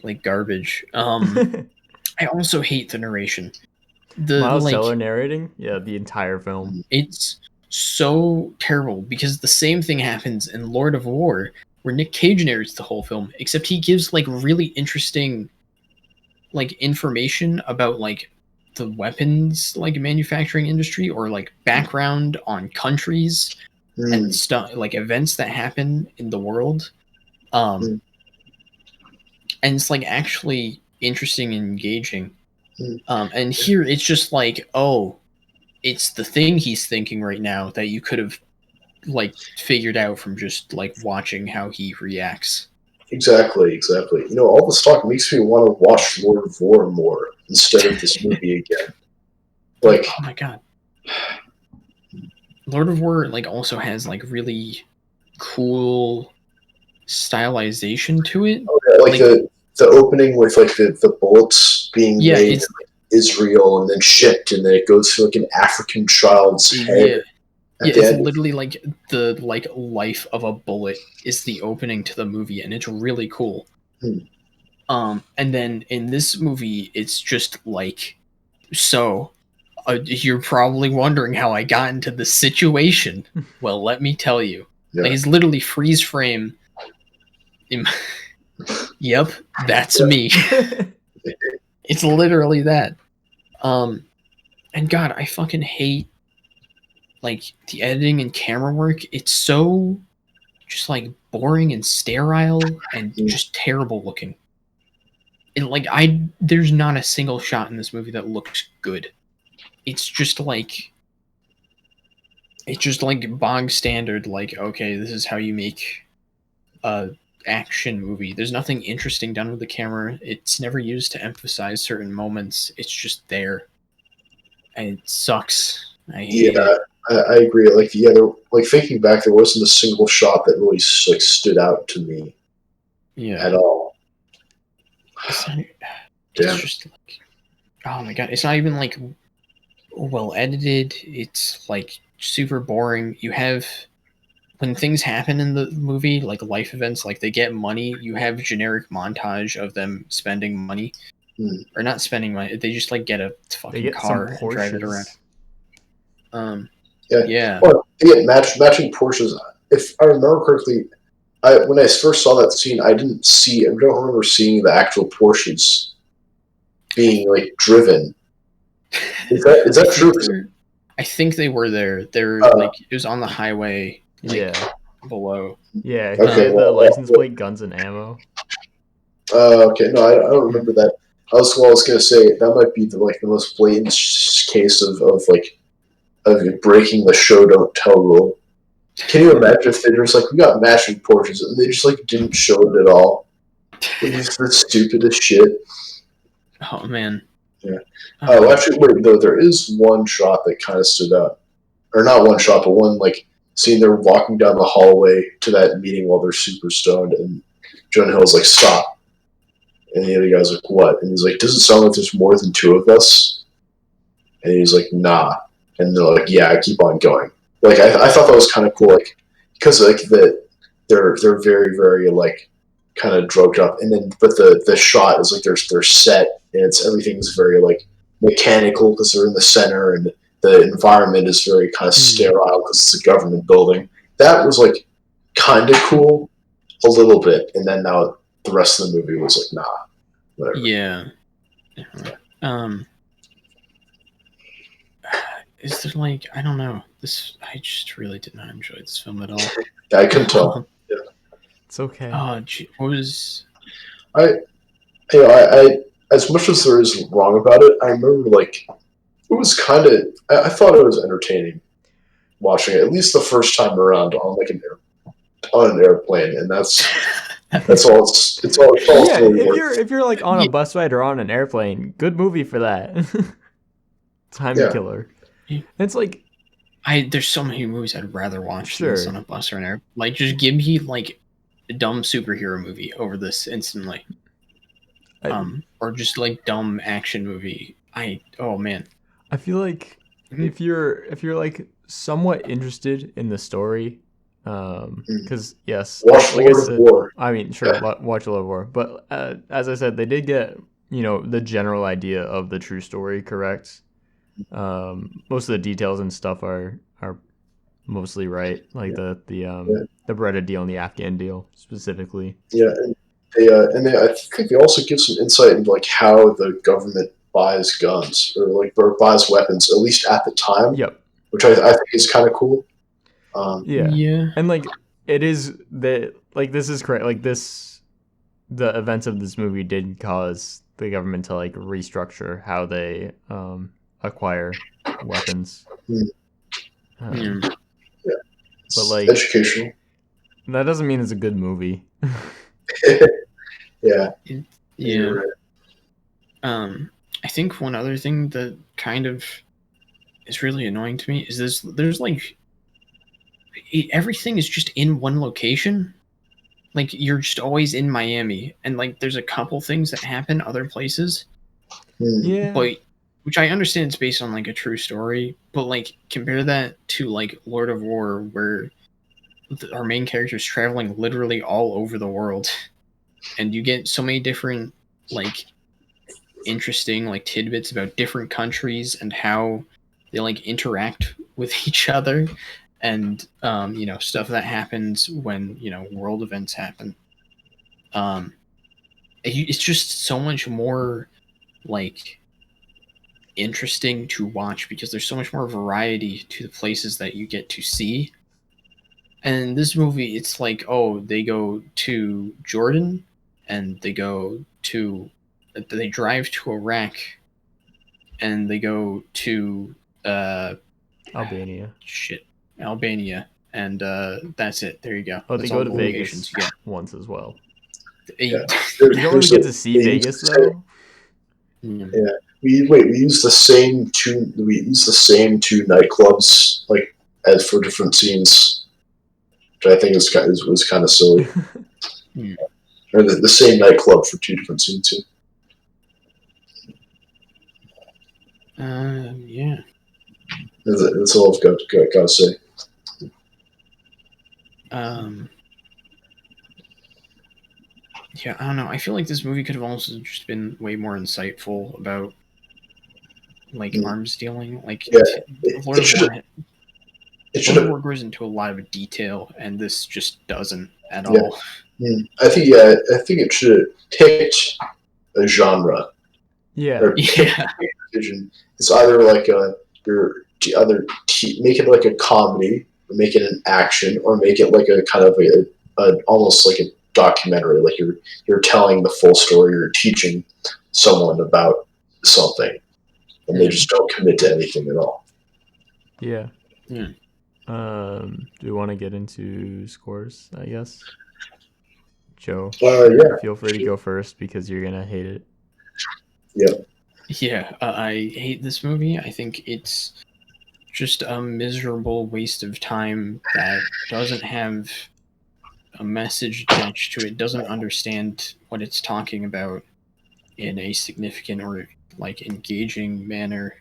like garbage. I also hate the narration. Miles Teller narrating, the entire film. It's so terrible because the same thing happens in Lord of War, where Nick Cage narrates the whole film, except he gives like really interesting like information about like the weapons like manufacturing industry, or like background on countries and stuff, like events that happen in the world. And it's like actually interesting and engaging. And here it's just like, oh, it's the thing he's thinking right now that you could have like figured out from just like watching how he reacts. Exactly. You know, all this talk makes me want to watch Lord of War more instead of this movie again. Like, oh my god, Lord of War like also has like really cool stylization to it. Oh, yeah, like the opening with like the bullets being made in like, Israel and then shipped, and then it goes to like an African child's head. It's literally like the like life of a bullet is the opening to the movie, and it's really cool. And then in this movie, it's just like, so you're probably wondering how I got into this situation. Well, let me tell you. Like, it's literally freeze frame. Yep, that's me. It's literally that. And God, I fucking hate like the editing and camera work. It's so just like boring and sterile and just terrible looking. And like there's not a single shot in this movie that looks good. It's just like bog standard, like, okay, this is how you make a action movie. There's nothing interesting done with the camera. It's never used to emphasize certain moments. It's just there. And it sucks. I hate it. I agree. Like thinking back, there wasn't a single shot that really like stood out to me. At all. It's just like, oh my god, it's not even like well edited. It's like super boring. You have, when things happen in the movie, like life events, like they get money, you have generic montage of them spending money. Or not spending money, they just like get a fucking car and drive it around. Well, they get matching Porsches. If I remember correctly, when I first saw that scene, I don't remember seeing the actual Porsches being like driven. Is that true? I think they were there. They're like, it was on the highway, like, below. Yeah, okay. The license plate, guns, and ammo. Okay, no, I don't remember that. I was gonna say that might be the most blatant case of breaking the show don't tell rule. Can you imagine if they were just like, we got matching Porsches, and they just like didn't show it at all? It's the stupidest shit. Oh man. Yeah. Actually, wait, though, there is one shot that kind of stood out, or not one shot, but one like scene. They're walking down the hallway to that meeting while they're super stoned, and Jonah Hill's like, "Stop," and the other guy's like, "What?" And he's like, "Does it sound like there's more than two of us?" And he's like, "Nah." And they're like, "Yeah, I keep on going." Like I thought that was kind of cool, like because like they're very very like kind of drugged up, and then but the shot is like they're set, and everything's very like mechanical because they're in the center, and the environment is very kind of sterile because it's a government building. That was like kind of cool a little bit, and then now the rest of the movie was like, nah, whatever. Yeah. Is there like, I don't know, I just really did not enjoy this film at all. I couldn't tell. Yeah. It's okay. Oh, what was I as much as there is wrong about it, I remember like it was kind of I thought it was entertaining watching it, at least the first time around on like on an airplane, and that's all it's all yeah, if you're like on a bus ride or on an airplane, good movie for that. Time killer. It's like there's so many movies I'd rather watch than this on a bus or an air. Like, just give me like a dumb superhero movie over this instantly. Or just like dumb action movie. Oh man. I feel like if you're like somewhat interested in the story, because yes, watch like Lord of War. I mean, sure, watch Lord of War. But as I said, they did get the general idea of the true story correct. Most of the details and stuff are mostly right, like the Beretta deal and the Afghan deal specifically. Yeah, and I think they also give some insight into like how the government buys guns or buys weapons, at least at the time, Yep. which I think is kind of cool. Yeah. And like it is that like this is correct. Like the events of this movie did cause the government to like restructure how they acquire weapons. Yeah, but like educational. that doesn't mean it's a good movie. Yeah. Yeah. Right. I think one other thing that kind of is really annoying to me is there's like everything is just in one location. Like you're just always in Miami, and like there's a couple things that happen other places. Yeah. But which I understand it's based on like a true story, but like compare that to like Lord of War, where our main character is traveling literally all over the world, and you get so many different like interesting like tidbits about different countries and how they like interact with each other, and stuff that happens when world events happen. It's just so much more like interesting to watch because there's so much more variety to the places that you get to see. And this movie, it's like, oh, they go to Jordan, and they drive to Iraq, and they go to Albania, and that's it. There you go. Oh, That's they go to the Vegas once as well. Yeah. You don't really get to see Vegas though. Yeah, we use the same two. We use the same two nightclubs like as for different scenes, which I think was kind of silly. Or the same nightclub for two different scenes too. Yeah. That's all I've got to say. Yeah, I don't know. I feel like this movie could have also just been way more insightful about like arms dealing. Like Lord of War goes into a lot of detail, and this just doesn't at all. I think it should have picked a genre. Yeah. It's either like make it like a comedy, or make it an action, or make it like a kind of almost like a documentary. Like you're telling the full story, you're teaching someone about something, and they just don't commit to anything at all. Yeah. Do we want to get into scores, I guess? Joe, feel free to go first because you're gonna hate it. Yeah, I hate this movie. I think it's just a miserable waste of time that doesn't have a message attached to it, doesn't understand what it's talking about in a significant or like engaging manner.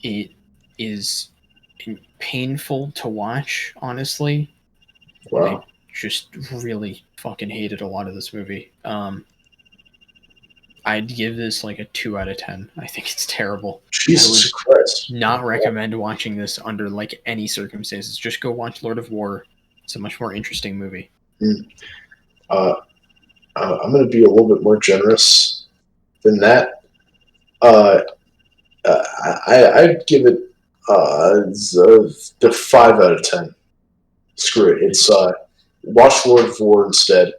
It is painful to watch, honestly. Wow. I just really fucking hated a lot of this movie. I'd give this like a 2 out of 10. I think it's terrible. Jesus Christ. Not recommend watching this under like any circumstances. Just go watch Lord of War. It's a much more interesting movie. I'm going to be a little bit more generous than that. I'd give it the 5 out of 10. Screw it. It's watch Lord of War instead.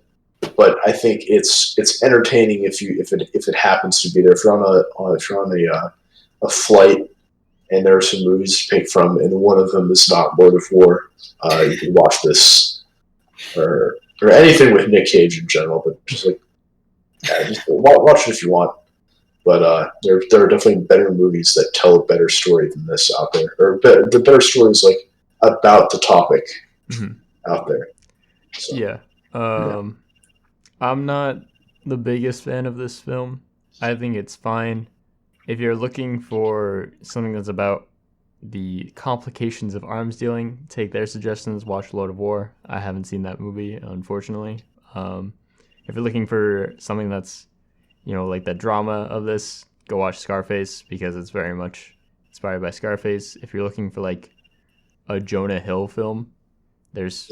But I think it's entertaining if it happens to be there. If you're on a flight and there are some movies to pick from, and one of them is not Lord of War, you can watch this or anything with Nick Cage in general. But just watch it if you want. But there are definitely better movies that tell a better story than this out there, or the better stories like about the topic out there. So, yeah. I'm not the biggest fan of this film. I think it's fine. If you're looking for something that's about the complications of arms dealing, take their suggestions, watch Lord of War. I haven't seen that movie, unfortunately. If you're looking for something that's, like the drama of this, go watch Scarface because it's very much inspired by Scarface. If you're looking for like a Jonah Hill film, there's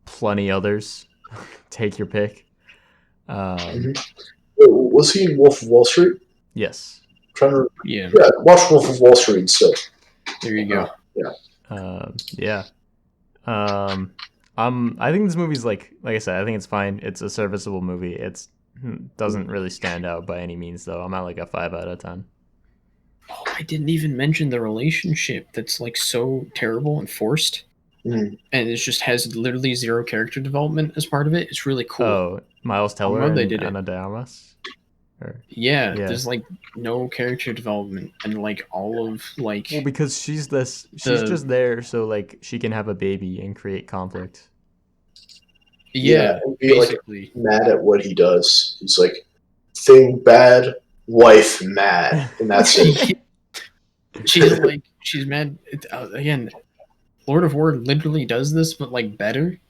plenty others. Take your pick. Was he in Wolf of Wall Street? Yes. Yeah. Watch Wolf of Wall Street instead. There you go. Yeah. I think this movie's like I said, I think it's fine. It's a serviceable movie. It doesn't really stand out by any means, though. I'm at like a 5 out of 10. Oh, I didn't even mention the relationship that's like so terrible and forced. And it just has literally zero character development as part of it. It's really cool. Oh, Miles Teller and Ana de Armas? Yeah, there's like no character development and like all of like. Well, because she's just there so like she can have a baby and create conflict. Yeah, and be basically like mad at what he does. He's like, thing bad, wife mad, and that's it. She's mad again. Lord of War literally does this, but like better,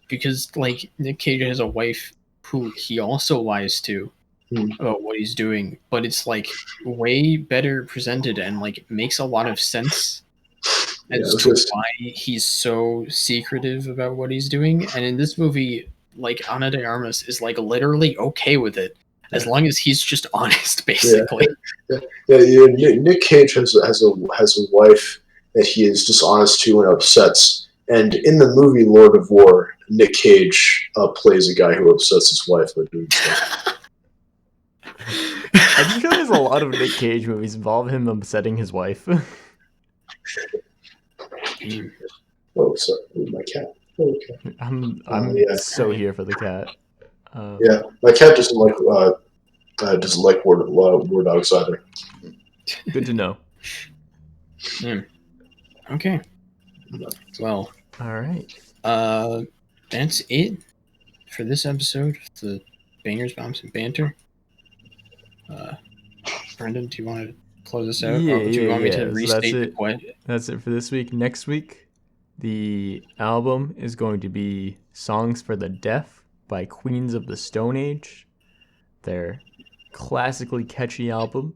because like Nick Cage has a wife who he also lies to about what he's doing, but it's like way better presented and like makes a lot of sense as to why he's so secretive about what he's doing. And in this movie, like Ana de Armas is like literally okay with it as long as he's just honest, basically. Nick Cage has a wife that he is dishonest to and upsets. And in the movie Lord of War, Nick Cage plays a guy who upsets his wife by doing stuff. I just feel there's a lot of Nick Cage movies involve him upsetting his wife. Oh, sorry, my cat. Oh, okay. I'm so here for the cat. My cat doesn't like war dogs either. Good to know. Okay. Well. All right. That's it for this episode of the Bangers, Bops, and Banter. Brendan, do you want to close us out? Do you want me to restate the question? That's it for this week. Next week, the album is going to be Songs for the Deaf by Queens of the Stone Age. Their classically catchy album.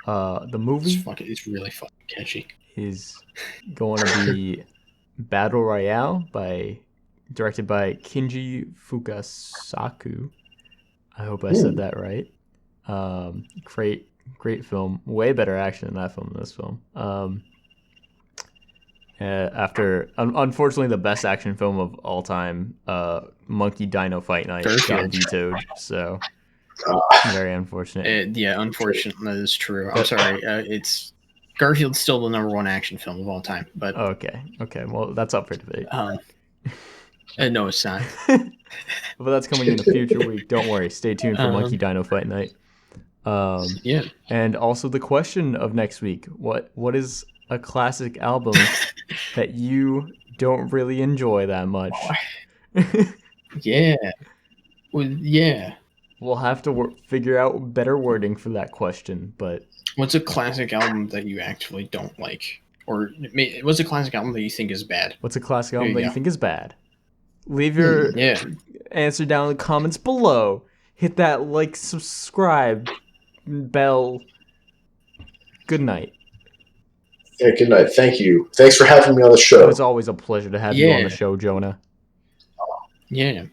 The movie it's really fucking catchy. Is going to be Battle Royale directed by Kinji Fukasaku. I hope I said that right. Great film. Way better action in that film than this film. After unfortunately the best action film of all time, Monkey Dino Fight Night got vetoed. So very unfortunate. Unfortunately, that is true. I'm sorry. It's Garfield's still the #1 action film of all time. But okay. Well, that's up for debate. No, it's not. But that's coming in the future week. Don't worry. Stay tuned for Monkey Dino Fight Night. And also the question of next week: what is a classic album that you don't really enjoy that much? We'll have to figure out better wording for that question. But what's a classic album that you actually don't like, or what's a classic album that you think is bad? What's a classic album that you think is bad? Leave your answer down in the comments below. Hit that like, subscribe bell. Good night. Yeah, good night. Thank you. Thanks for having me on the show. It was always a pleasure to have you on the show, Jonah. Yeah.